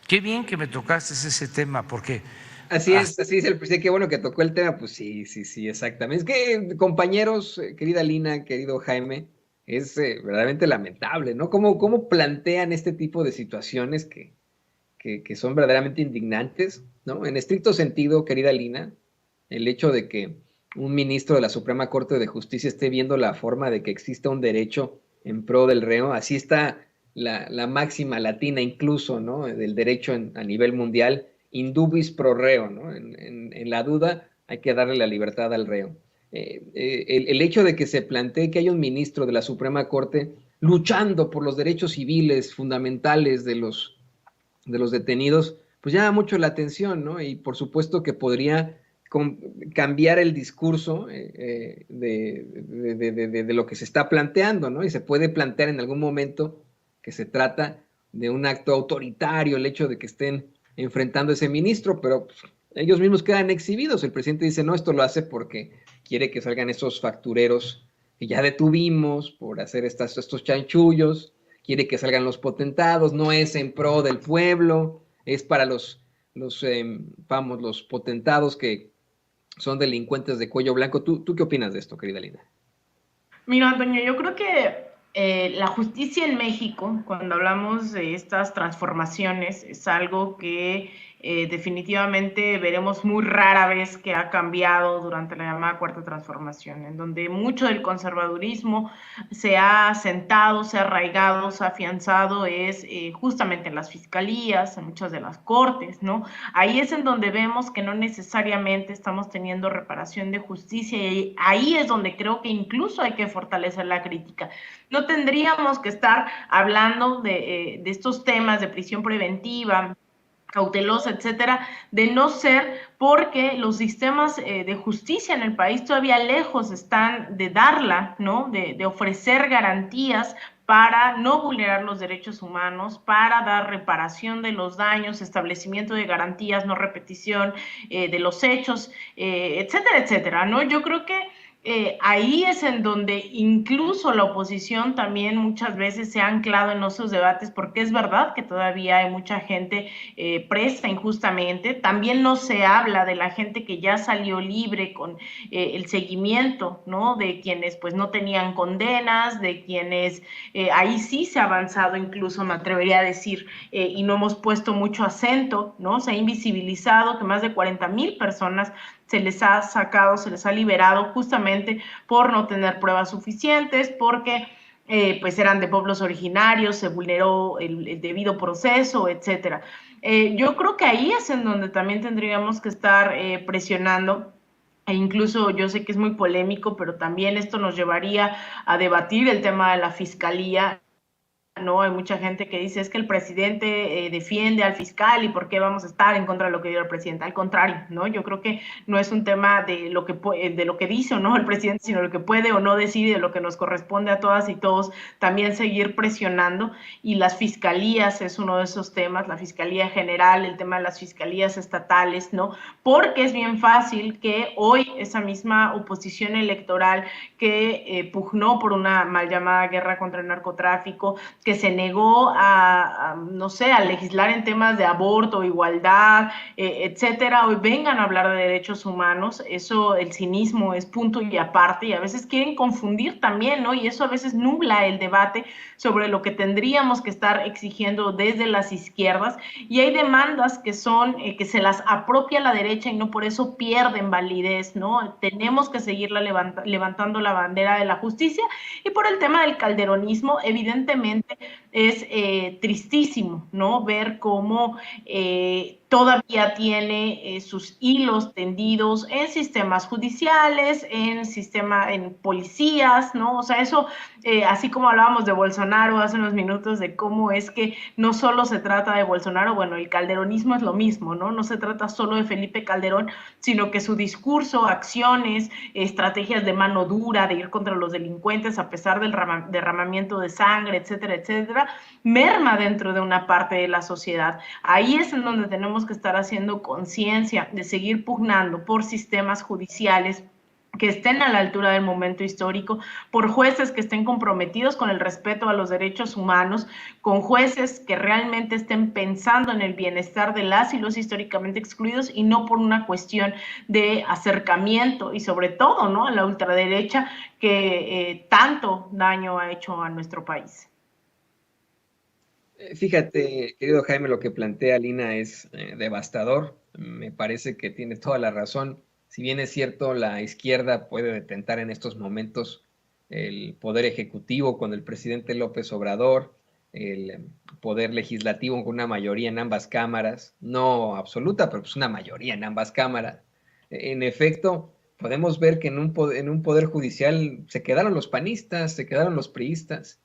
Qué bien que me tocaste ese tema, porque... Así es el presidente, qué bueno que tocó el tema, pues sí, exactamente. Es que, compañeros, querida Lina, querido Jaime, es verdaderamente lamentable, ¿no? ¿Cómo plantean este tipo de situaciones que son verdaderamente indignantes, ¿no? En estricto sentido, querida Lina, el hecho de que un ministro de la Suprema Corte de Justicia esté viendo la forma de que exista un derecho en pro del reo, así está la máxima latina incluso, ¿no? Del derecho a nivel mundial, indubis pro reo, ¿no? En la duda hay que darle la libertad al reo. El hecho de que se plantee que hay un ministro de la Suprema Corte luchando por los derechos civiles fundamentales de los detenidos, pues llama mucho la atención, ¿no? Y por supuesto que podría cambiar el discurso de lo que se está planteando, ¿no? Y se puede plantear en algún momento que se trata de un acto autoritario, el hecho de que estén enfrentando a ese ministro, pero pues, ellos mismos quedan exhibidos. El presidente dice, no, esto lo hace porque quiere que salgan esos factureros que ya detuvimos por hacer estos chanchullos, quiere que salgan los potentados, no es en pro del pueblo, es para los potentados que son delincuentes de cuello blanco. ¿Tú qué opinas de esto, querida Lina? Mira, Antonio, yo creo que la justicia en México, cuando hablamos de estas transformaciones, es algo que definitivamente veremos muy rara vez que ha cambiado durante la llamada Cuarta Transformación, en donde mucho del conservadurismo se ha sentado, se ha arraigado, se ha afianzado, es justamente en las fiscalías, en muchas de las cortes, ¿no? Ahí es en donde vemos que no necesariamente estamos teniendo reparación de justicia y ahí es donde creo que incluso hay que fortalecer la crítica. No tendríamos que estar hablando de estos temas de prisión preventiva, cautelosa, etcétera, de no ser porque los sistemas de justicia en el país todavía lejos están de darla, ¿no? De ofrecer garantías para no vulnerar los derechos humanos, para dar reparación de los daños, establecimiento de garantías, no repetición de los hechos, etcétera, etcétera, ¿no? Yo creo que ahí es en donde incluso la oposición también muchas veces se ha anclado en esos debates, porque es verdad que todavía hay mucha gente presa injustamente. También no se habla de la gente que ya salió libre con el seguimiento, ¿no? De quienes pues no tenían condenas, de quienes ahí sí se ha avanzado, incluso me atrevería a decir, y no hemos puesto mucho acento, ¿no? Se ha invisibilizado que más de 40,000 personas se les ha sacado, se les ha liberado justamente por no tener pruebas suficientes, porque pues eran de pueblos originarios, se vulneró el debido proceso, etcétera. Yo creo que ahí es en donde también tendríamos que estar presionando. E incluso yo sé que es muy polémico, pero también esto nos llevaría a debatir el tema de la fiscalía. No, hay mucha gente que dice es que el presidente defiende al fiscal y por qué vamos a estar en contra de lo que dice el presidente. Al contrario, ¿no? Yo creo que no es un tema de lo que dice o no el presidente, sino lo que puede o no decir y de lo que nos corresponde a todas y todos también seguir presionando. Y las fiscalías es uno de esos temas, la fiscalía general, el tema de las fiscalías estatales, ¿no? Porque es bien fácil que hoy esa misma oposición electoral que pugnó por una mal llamada guerra contra el narcotráfico, que se negó no sé, a legislar en temas de aborto, igualdad, etcétera, hoy vengan a hablar de derechos humanos. Eso, el cinismo es punto y aparte, y a veces quieren confundir también, ¿no? Y eso a veces nubla el debate sobre lo que tendríamos que estar exigiendo desde las izquierdas, y hay demandas que son, que se las apropia la derecha y no por eso pierden validez, ¿no? Tenemos que seguir levantando la bandera de la justicia, y por el tema del calderonismo, evidentemente es tristísimo, ¿no? Ver cómo todavía tiene sus hilos tendidos en sistemas judiciales, en policías, ¿no? O sea, eso, así como hablábamos de Bolsonaro hace unos minutos, de cómo es que no solo se trata de Bolsonaro, bueno, el calderonismo es lo mismo, ¿no? No se trata solo de Felipe Calderón, sino que su discurso, acciones, estrategias de mano dura, de ir contra los delincuentes a pesar del derramamiento de sangre, etcétera, etcétera, merma dentro de una parte de la sociedad. Ahí es en donde tenemos que estar haciendo conciencia de seguir pugnando por sistemas judiciales que estén a la altura del momento histórico, por jueces que estén comprometidos con el respeto a los derechos humanos, con jueces que realmente estén pensando en el bienestar de las y los históricamente excluidos y no por una cuestión de acercamiento y sobre todo, ¿no?, a la ultraderecha que tanto daño ha hecho a nuestro país. Fíjate, querido Jaime, lo que plantea Lina es devastador. Me parece que tiene toda la razón. Si bien es cierto, la izquierda puede detentar en estos momentos el poder ejecutivo con el presidente López Obrador, el poder legislativo con una mayoría en ambas cámaras, no absoluta, pero pues una mayoría en ambas cámaras. En efecto, podemos ver que en un poder judicial se quedaron los panistas, se quedaron los priistas.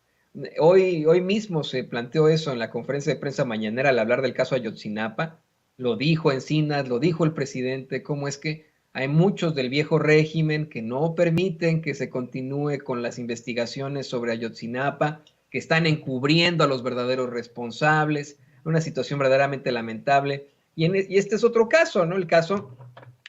Hoy mismo se planteó eso en la conferencia de prensa mañanera al hablar del caso Ayotzinapa. Lo dijo Encinas, lo dijo el presidente, cómo es que hay muchos del viejo régimen que no permiten que se continúe con las investigaciones sobre Ayotzinapa, que están encubriendo a los verdaderos responsables, una situación verdaderamente lamentable. Y este es otro caso, ¿no? El caso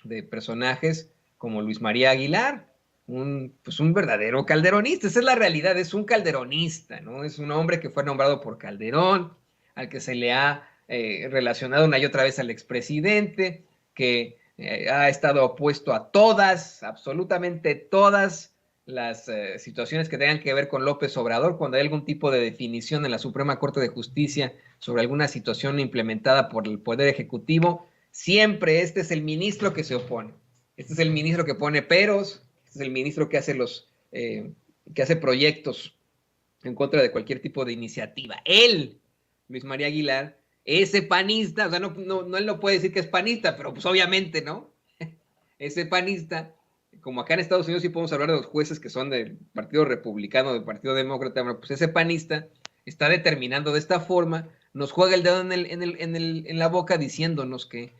de personajes como Luis María Aguilar, un verdadero calderonista. Esa es la realidad, es un calderonista, ¿no? Es un hombre que fue nombrado por Calderón, al que se le ha relacionado una y otra vez al expresidente, que ha estado opuesto a todas, absolutamente todas las situaciones que tengan que ver con López Obrador, cuando hay algún tipo de definición en la Suprema Corte de Justicia sobre alguna situación implementada por el Poder Ejecutivo, siempre este es el ministro que se opone, este es el ministro que pone peros, este es el ministro que hace que hace proyectos en contra de cualquier tipo de iniciativa. Él, Luis María Aguilar, ese panista, o sea, él no puede decir que es panista, pero pues obviamente, ¿no? Ese panista, como acá en Estados Unidos sí podemos hablar de los jueces que son del Partido Republicano, del Partido Demócrata, bueno, pues ese panista está determinando de esta forma, nos juega el dedo en la boca diciéndonos que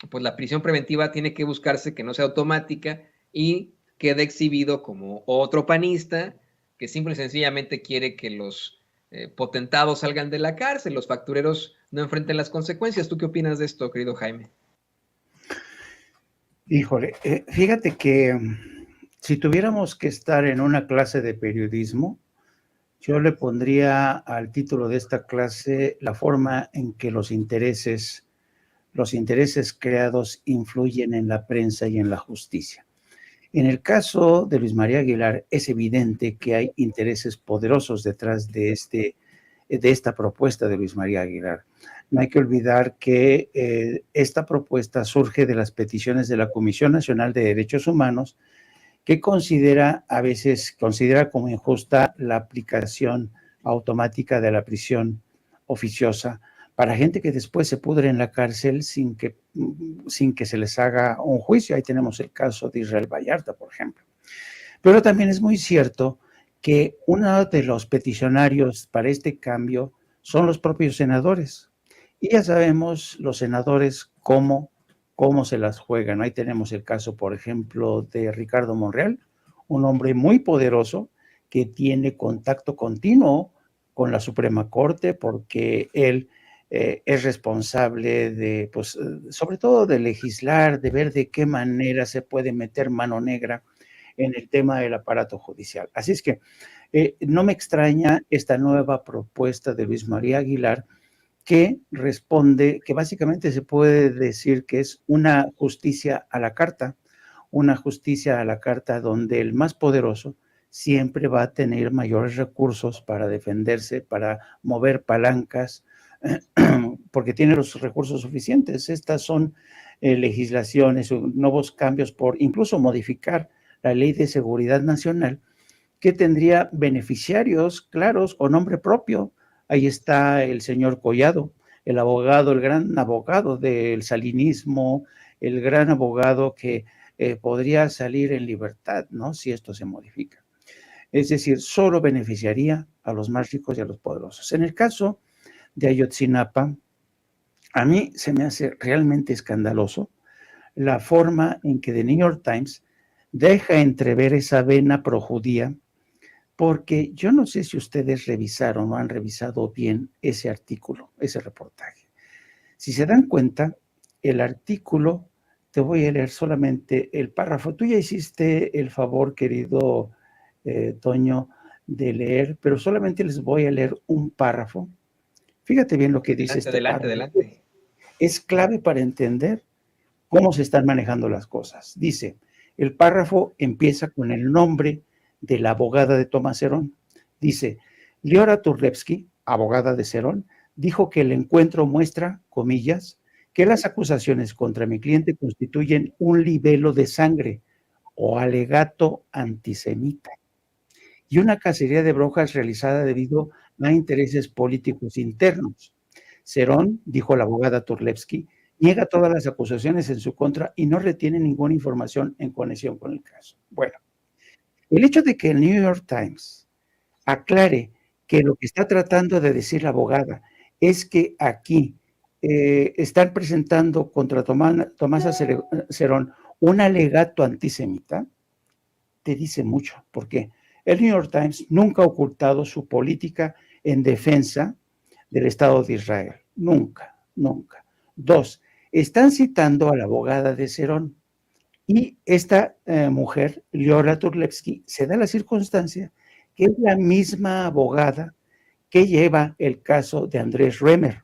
pues la prisión preventiva tiene que buscarse que no sea automática y quede exhibido como otro panista que simple y sencillamente quiere que los potentados salgan de la cárcel, los factureros no enfrenten las consecuencias. ¿Tú qué opinas de esto, querido Jaime? Híjole, fíjate que si tuviéramos que estar en una clase de periodismo, yo le pondría al título de esta clase la forma en que los intereses creados influyen en la prensa y en la justicia. En el caso de Luis María Aguilar, es evidente que hay intereses poderosos detrás de esta propuesta de Luis María Aguilar. No hay que olvidar que esta propuesta surge de las peticiones de la Comisión Nacional de Derechos Humanos, que a veces considera como injusta la aplicación automática de la prisión oficiosa para gente que después se pudre en la cárcel sin que se les haga un juicio. Ahí tenemos el caso de Israel Vallarta, por ejemplo. Pero también es muy cierto que uno de los peticionarios para este cambio son los propios senadores. Y ya sabemos los senadores cómo se las juegan. Ahí tenemos el caso, por ejemplo, de Ricardo Monreal, un hombre muy poderoso que tiene contacto continuo con la Suprema Corte porque él es responsable de, pues, sobre todo de legislar, de ver de qué manera se puede meter mano negra en el tema del aparato judicial. Así es que no me extraña esta nueva propuesta de Luis María Aguilar, que responde, que básicamente se puede decir que es una justicia a la carta donde el más poderoso siempre va a tener mayores recursos para defenderse, para mover palancas, porque tiene los recursos suficientes. Estas son legislaciones, nuevos cambios por incluso modificar la Ley de Seguridad Nacional, que tendría beneficiarios claros o nombre propio. Ahí está el señor Collado, el gran abogado del salinismo, el gran abogado que podría salir en libertad, ¿no?, si esto se modifica. Es decir, solo beneficiaría a los más ricos y a los poderosos. En el caso de Ayotzinapa, a mí se me hace realmente escandaloso la forma en que The New York Times deja entrever esa vena projudía, porque yo no sé si ustedes revisaron o han revisado bien ese artículo, ese reportaje. Si se dan cuenta, el artículo, te voy a leer solamente el párrafo. Tú ya hiciste el favor, querido Toño, de leer, pero solamente les voy a leer un párrafo. Fíjate bien lo que dice este párrafo. Adelante. Es clave para entender cómo se están manejando las cosas. Dice, el párrafo empieza con el nombre de la abogada de Tomás Herón. Dice, Leora Turlewski, abogada de Cerón, dijo que el encuentro muestra, comillas, que las acusaciones contra mi cliente constituyen un libelo de sangre o alegato antisemita y una cacería de brujas realizada debido a intereses políticos internos. Cerón, dijo la abogada Turlewski, niega todas las acusaciones en su contra y no retiene ninguna información en conexión con el caso. Bueno, el hecho de que el New York Times aclare que lo que está tratando de decir la abogada es que aquí están presentando contra Tomasa Cerón un alegato antisemita, te dice mucho. ¿Por qué? El New York Times nunca ha ocultado su política en defensa del Estado de Israel. Nunca, nunca. 2, están citando a la abogada de Cerón y esta mujer, Leora Turlewski, se da la circunstancia que es la misma abogada que lleva el caso de Andrés Remer.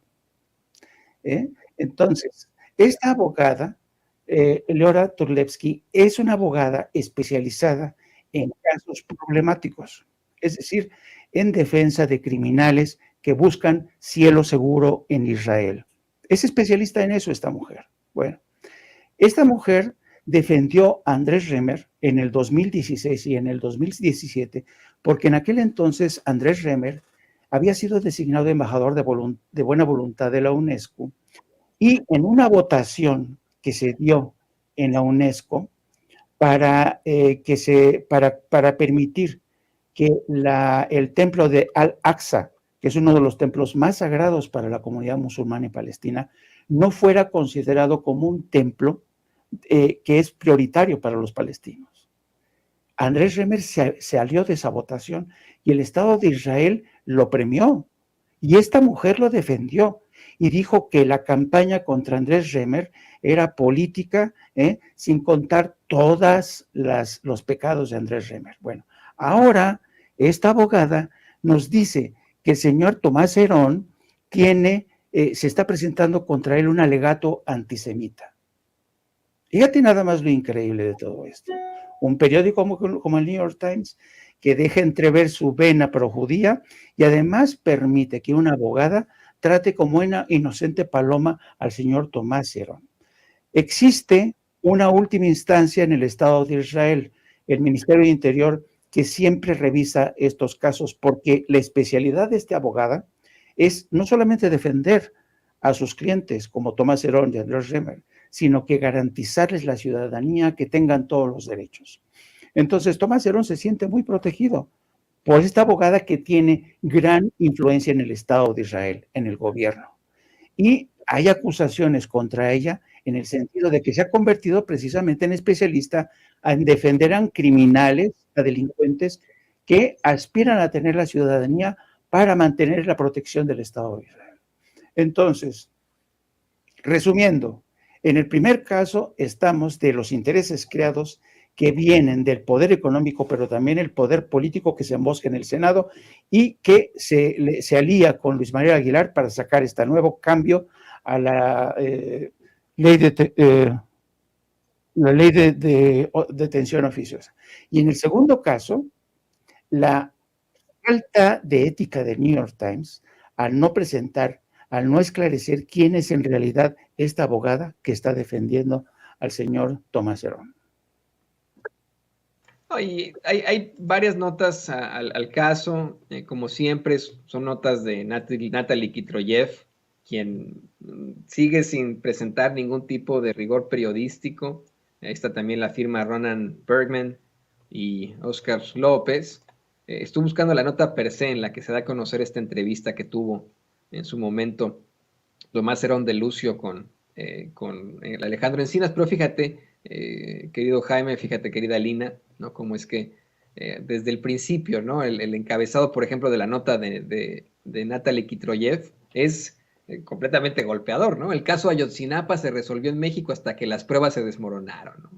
Entonces, esta abogada, Leora Turlewski, es una abogada especializada en casos problemáticos, es decir, en defensa de criminales que buscan cielo seguro en Israel. Es especialista en eso esta mujer. Bueno, esta mujer defendió a Andrés Remer en el 2016 y en el 2017, porque en aquel entonces Andrés Remer había sido designado embajador de buena voluntad de la UNESCO y en una votación que se dio en la UNESCO para permitir que el templo de Al-Aqsa, que es uno de los templos más sagrados para la comunidad musulmana y palestina, no fuera considerado como un templo que es prioritario para los palestinos. Andrés Remer se salió de esa votación y el Estado de Israel lo premió. Y esta mujer lo defendió y dijo que la campaña contra Andrés Remer era política, sin contar todos los pecados de Andrés Remer. Bueno, ahora esta abogada nos dice que el señor Tomás Herón se está presentando contra él un alegato antisemita. Fíjate nada más lo increíble de todo esto. Un periódico como el New York Times que deja entrever su vena projudía y además permite que una abogada trate como una inocente paloma al señor Tomás Herón. Existe una última instancia en el Estado de Israel, el Ministerio de Interior, que siempre revisa estos casos porque la especialidad de esta abogada es no solamente defender a sus clientes como Tomás Herón y Andrés Remer, sino que garantizarles la ciudadanía, que tengan todos los derechos. Entonces, Tomás Herón se siente muy protegido por esta abogada que tiene gran influencia en el Estado de Israel, en el gobierno. Y hay acusaciones contra ella en el sentido de que se ha convertido precisamente en especialista en defender a criminales, a delincuentes que aspiran a tener la ciudadanía para mantener la protección del Estado de Israel. Entonces, resumiendo, en el primer caso estamos de los intereses creados que vienen del poder económico, pero también el poder político que se embosca en el Senado y que se alía con Luis María Aguilar para sacar este nuevo cambio a la ley de detención oficiosa. Y en el segundo caso, la falta de ética del New York Times, al no esclarecer quién es en realidad esta abogada que está defendiendo al señor Tomás Herón. Hay varias notas al caso, como siempre son notas de Natalie Kitroyev, quien sigue sin presentar ningún tipo de rigor periodístico. Ahí está también la firma Ronan Bergman y Oscar López. Estuve buscando la nota per se en la que se da a conocer esta entrevista que tuvo en su momento Tomás Herón de Lucio con Alejandro Encinas, pero fíjate, querido Jaime, fíjate, querida Lina, ¿no? Cómo es que desde el principio, ¿no? El encabezado, por ejemplo, de la nota de Natalie Kitroyev es completamente golpeador, ¿no? El caso Ayotzinapa se resolvió en México hasta que las pruebas se desmoronaron, ¿no?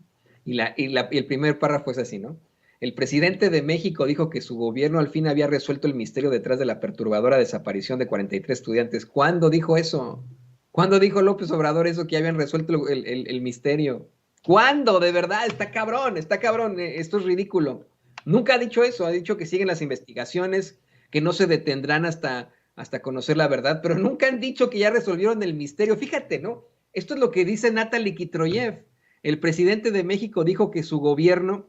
Y el primer párrafo es así, ¿no? El presidente de México dijo que su gobierno al fin había resuelto el misterio detrás de la perturbadora desaparición de 43 estudiantes. ¿Cuándo dijo eso? ¿Cuándo dijo López Obrador eso, que habían resuelto el misterio? ¿Cuándo? De verdad, está cabrón, esto es ridículo. Nunca ha dicho eso, ha dicho que siguen las investigaciones, que no se detendrán hasta conocer la verdad, pero nunca han dicho que ya resolvieron el misterio. Fíjate, ¿no? Esto es lo que dice Natalie Kitroyev. El presidente de México dijo que su gobierno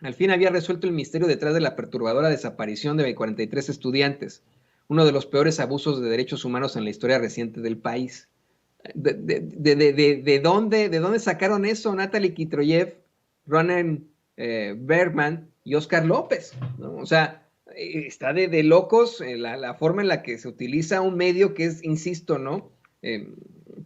al fin había resuelto el misterio detrás de la perturbadora desaparición de 43 estudiantes, uno de los peores abusos de derechos humanos en la historia reciente del país. ¿De dónde sacaron eso Natalie Kitroyev, Ronen Bergman y Oscar López? ¿No? O sea, está de locos la forma en la que se utiliza un medio que es, insisto, ¿no?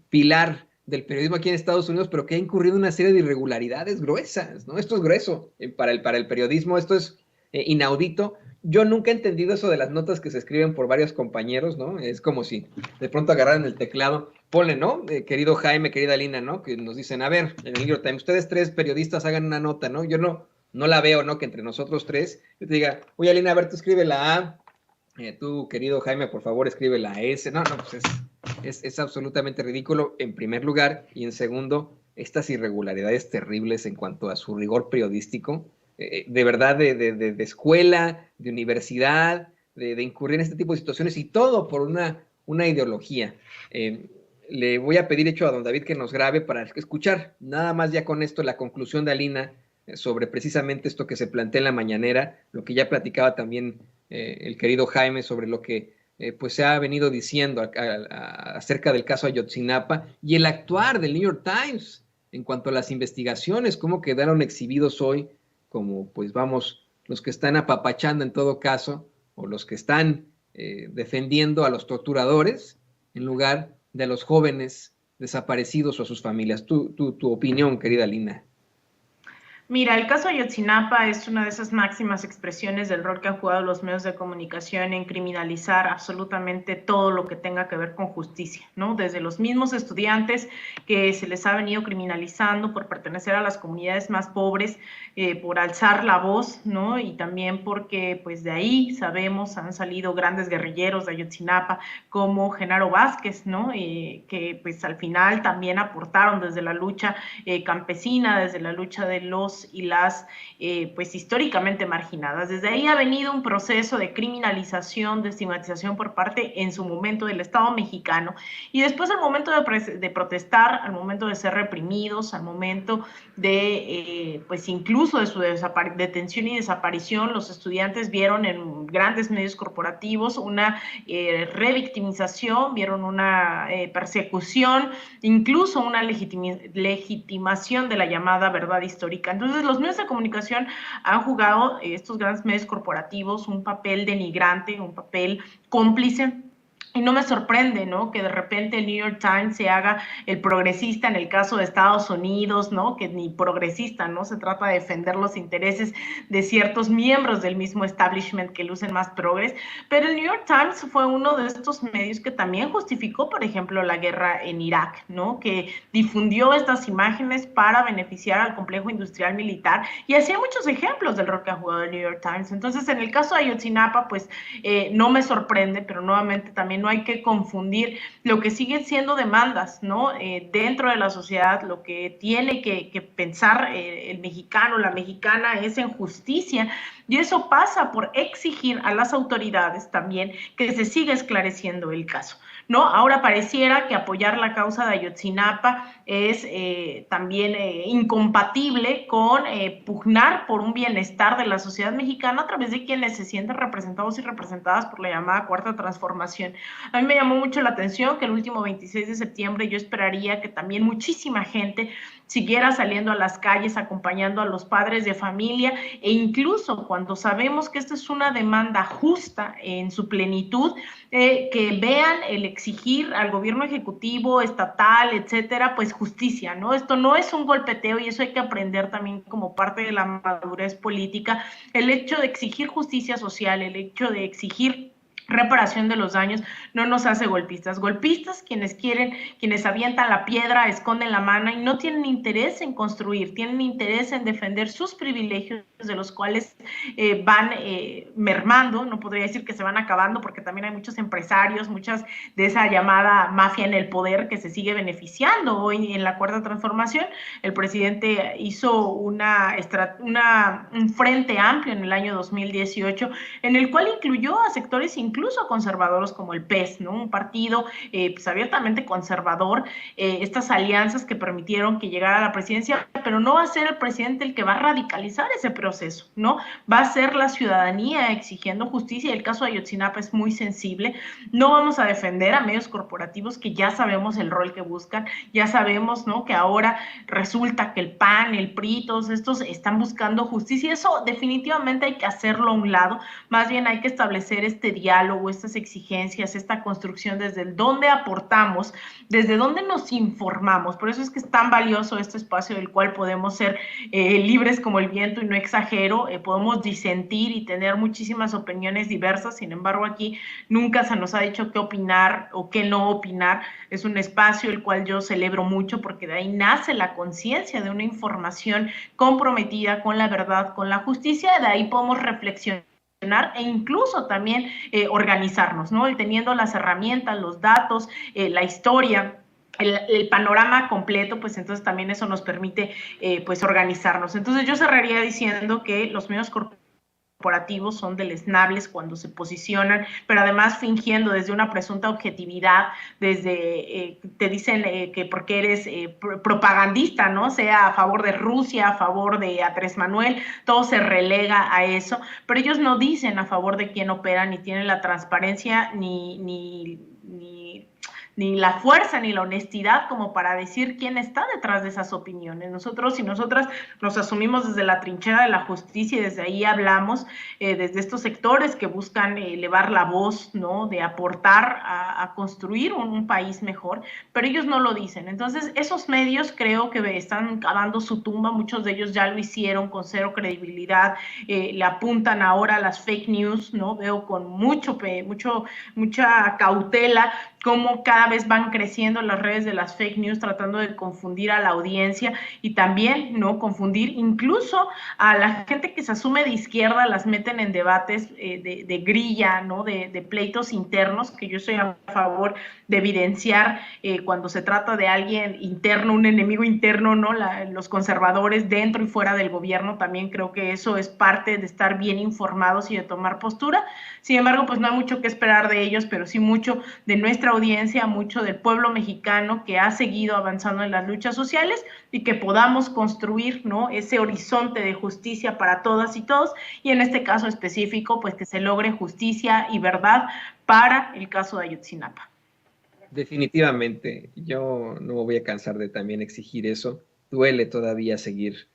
Pilar del periodismo aquí en Estados Unidos, pero que ha incurrido en una serie de irregularidades gruesas, ¿no? Esto es grueso para el periodismo, esto es inaudito. Yo nunca he entendido eso de las notas que se escriben por varios compañeros, ¿no? Es como si de pronto agarraran el teclado, ponle, ¿no? Querido Jaime, querida Lina, ¿no? Que nos dicen, a ver, en el New York Times, ustedes tres periodistas hagan una nota, ¿no? Yo no la veo, ¿no? Que entre nosotros tres, yo te diga, oye, Lina, a ver, tú escribe la A, tú, querido Jaime, por favor, escribe la S. No, pues es absolutamente ridículo, en primer lugar, y en segundo, estas irregularidades terribles en cuanto a su rigor periodístico, de verdad, de escuela, de universidad, de incurrir en este tipo de situaciones, y todo por una ideología. Le voy a pedir, hecho, a don David que nos grabe para escuchar nada más ya con esto la conclusión de Alina sobre precisamente esto que se plantea en la mañanera, lo que ya platicaba también el querido Jaime sobre lo que pues se ha venido diciendo acerca del caso Ayotzinapa y el actuar del New York Times en cuanto a las investigaciones, cómo quedaron exhibidos hoy, como pues vamos, los que están apapachando en todo caso, o los que están defendiendo a los torturadores en lugar de a los jóvenes desaparecidos o a sus familias. Tu opinión, querida Lina. Mira, el caso Ayotzinapa es una de esas máximas expresiones del rol que han jugado los medios de comunicación en criminalizar absolutamente todo lo que tenga que ver con justicia, ¿no? Desde los mismos estudiantes que se les ha venido criminalizando por pertenecer a las comunidades más pobres, por alzar la voz, ¿no? Y también porque, pues de ahí sabemos, han salido grandes guerrilleros de Ayotzinapa como Genaro Vázquez, ¿no? Que pues al final también aportaron desde la lucha campesina, desde la lucha de los y las pues históricamente marginadas. Desde ahí ha venido un proceso de criminalización, de estigmatización por parte en su momento del Estado mexicano, y después al momento de protestar, al momento de ser reprimidos, al momento de pues incluso de su detención y desaparición, los estudiantes vieron en grandes medios corporativos una revictimización, vieron una persecución, incluso una legitimación de la llamada verdad histórica. Entonces, los medios de comunicación han jugado, estos grandes medios corporativos, un papel denigrante, un papel cómplice. Y no me sorprende, ¿no? Que de repente el New York Times se haga el progresista en el caso de Estados Unidos, ¿no? Que ni progresista, ¿no? Se trata de defender los intereses de ciertos miembros del mismo establishment que lucen más progres. Pero el New York Times fue uno de estos medios que también justificó, por ejemplo, la guerra en Irak, ¿no? Que difundió estas imágenes para beneficiar al complejo industrial militar, y hacía muchos ejemplos del rol que ha jugado el New York Times. Entonces, en el caso de Ayotzinapa, pues no me sorprende, pero nuevamente también no hay que confundir lo que siguen siendo demandas, ¿no? Dentro de la sociedad, lo que tiene que pensar el mexicano, la mexicana, es en justicia, y eso pasa por exigir a las autoridades también que se siga esclareciendo el caso, ¿no? Ahora pareciera que apoyar la causa de Ayotzinapa es también incompatible con pugnar por un bienestar de la sociedad mexicana a través de quienes se sienten representados y representadas por la llamada Cuarta Transformación. A mí me llamó mucho la atención que el último 26 de septiembre yo esperaría que también muchísima gente siguiera saliendo a las calles acompañando a los padres de familia, e incluso cuando sabemos que esta es una demanda justa en su plenitud, que vean el exigir al gobierno ejecutivo, estatal, etcétera, pues justicia, ¿no? Esto no es un golpeteo y eso hay que aprender también como parte de la madurez política. El hecho de exigir justicia social, el hecho de exigir reparación de los daños, no nos hace golpistas. Golpistas quienes quieren, quienes avientan la piedra, esconden la mano y no tienen interés en construir, tienen interés en defender sus privilegios, de los cuales van mermando, no podría decir que se van acabando, porque también hay muchos empresarios, muchas de esa llamada mafia en el poder que se sigue beneficiando. Hoy en la Cuarta Transformación, el presidente hizo un frente amplio en el año 2018, en el cual incluyó a sectores incluso conservadores como el PES, ¿no? Un partido pues abiertamente conservador, estas alianzas que permitieron que llegara a la presidencia, pero no va a ser el presidente el que va a radicalizar ese proceso, ¿no? Va a ser la ciudadanía exigiendo justicia, y el caso de Ayotzinapa es muy sensible. No vamos a defender a medios corporativos que ya sabemos el rol que buscan, ya sabemos, ¿no?, que ahora resulta que el PAN, el PRI, todos estos están buscando justicia, y eso definitivamente hay que hacerlo a un lado. Más bien hay que establecer este diálogo, estas exigencias, esta construcción desde el dónde aportamos, desde dónde nos informamos. Por eso es que es tan valioso este espacio del cual podemos ser libres como el viento y no exagero, podemos disentir y tener muchísimas opiniones diversas. Sin embargo, aquí nunca se nos ha dicho qué opinar o qué no opinar. Es un espacio el cual yo celebro mucho, porque de ahí nace la conciencia de una información comprometida con la verdad, con la justicia. De ahí podemos reflexionar e incluso también organizarnos, ¿no? Y teniendo las herramientas, los datos, la historia, el panorama completo, pues entonces también eso nos permite pues organizarnos. Entonces yo cerraría diciendo que los medios corporativos son deleznables cuando se posicionan, pero además fingiendo desde una presunta objetividad, desde te dicen que porque eres propagandista, ¿no?, sea a favor de Rusia, a favor de Andrés Manuel, todo se relega a eso, pero ellos no dicen a favor de quién opera, ni tienen la transparencia, ni la fuerza ni la honestidad como para decir quién está detrás de esas opiniones. Nosotros y nosotras nos asumimos desde la trinchera de la justicia y desde ahí hablamos, desde estos sectores que buscan elevar la voz, ¿no?, de aportar a construir un país mejor, pero ellos no lo dicen. Entonces, esos medios creo que están cavando su tumba, muchos de ellos ya lo hicieron con cero credibilidad, le apuntan ahora a las fake news, ¿no? Veo con mucha cautela cómo cada vez van creciendo las redes de las fake news, tratando de confundir a la audiencia y también, ¿no?, confundir incluso a la gente que se asume de izquierda, las meten en debates de grilla, ¿no?, de pleitos internos, que yo estoy a favor de evidenciar cuando se trata de alguien interno, un enemigo interno, ¿no? Los conservadores dentro y fuera del gobierno, también creo que eso es parte de estar bien informados y de tomar postura. Sin embargo, pues no hay mucho que esperar de ellos, pero sí mucho de nuestra audiencia, mucho del pueblo mexicano que ha seguido avanzando en las luchas sociales, y que podamos construir, ¿no?, ese horizonte de justicia para todas y todos, y en este caso específico, pues que se logre justicia y verdad para el caso de Ayotzinapa. Definitivamente, yo no me voy a cansar de también exigir eso. Duele todavía seguir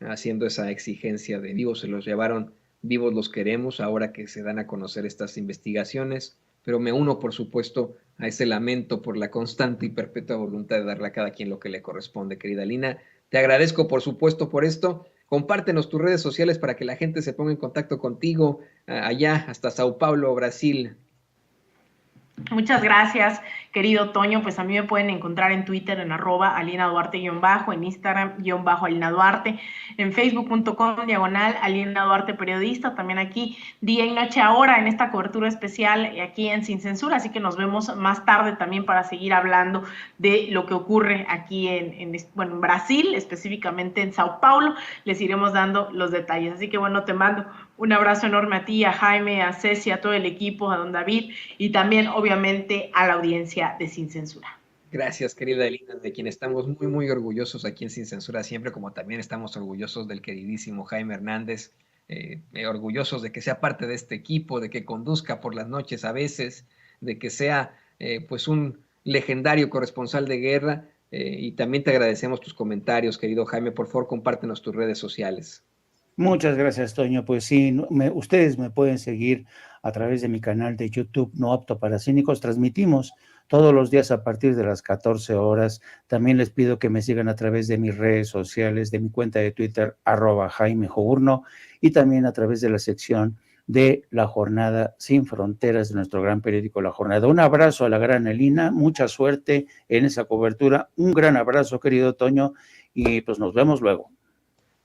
haciendo esa exigencia de vivos se los llevaron, vivos los queremos, ahora que se dan a conocer estas investigaciones, pero me uno, por supuesto, a ese lamento por la constante y perpetua voluntad de darle a cada quien lo que le corresponde, querida Lina. Te agradezco, por supuesto, por esto. Compártenos tus redes sociales para que la gente se ponga en contacto contigo allá hasta Sao Paulo, Brasil. Muchas gracias, querido Toño. Pues a mí me pueden encontrar en Twitter en @AlinaDuarte_, en Instagram _AlinaDuarte, en Facebook.com/Alina Duarte Periodista, también aquí día y noche ahora en esta cobertura especial aquí en Sin Censura, así que nos vemos más tarde también para seguir hablando de lo que ocurre aquí en Brasil, específicamente en Sao Paulo. Les iremos dando los detalles, así que bueno, te mando un abrazo enorme a ti, a Jaime, a Ceci, a todo el equipo, a don David y también, obviamente, a la audiencia de Sin Censura. Gracias, querida Elina, de quien estamos muy, muy orgullosos aquí en Sin Censura siempre, como también estamos orgullosos del queridísimo Jaime Hernández, orgullosos de que sea parte de este equipo, de que conduzca por las noches a veces, de que sea pues un legendario corresponsal de guerra, y también te agradecemos tus comentarios, querido Jaime. Por favor, compártenos tus redes sociales. Muchas gracias, Toño. Pues sí, ustedes me pueden seguir a través de mi canal de YouTube No Apto para Cínicos. Transmitimos todos los días a partir de las 14 horas. También les pido que me sigan a través de mis redes sociales, de mi cuenta de Twitter, @JaimeJourno, y también a través de la sección de La Jornada Sin Fronteras de nuestro gran periódico La Jornada. Un abrazo a la gran Elina, mucha suerte en esa cobertura. Un gran abrazo, querido Toño, y pues nos vemos luego.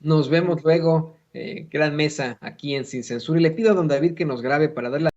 Nos vemos luego. Gran mesa aquí en Sin Censura. Y le pido a don David que nos grabe para dar la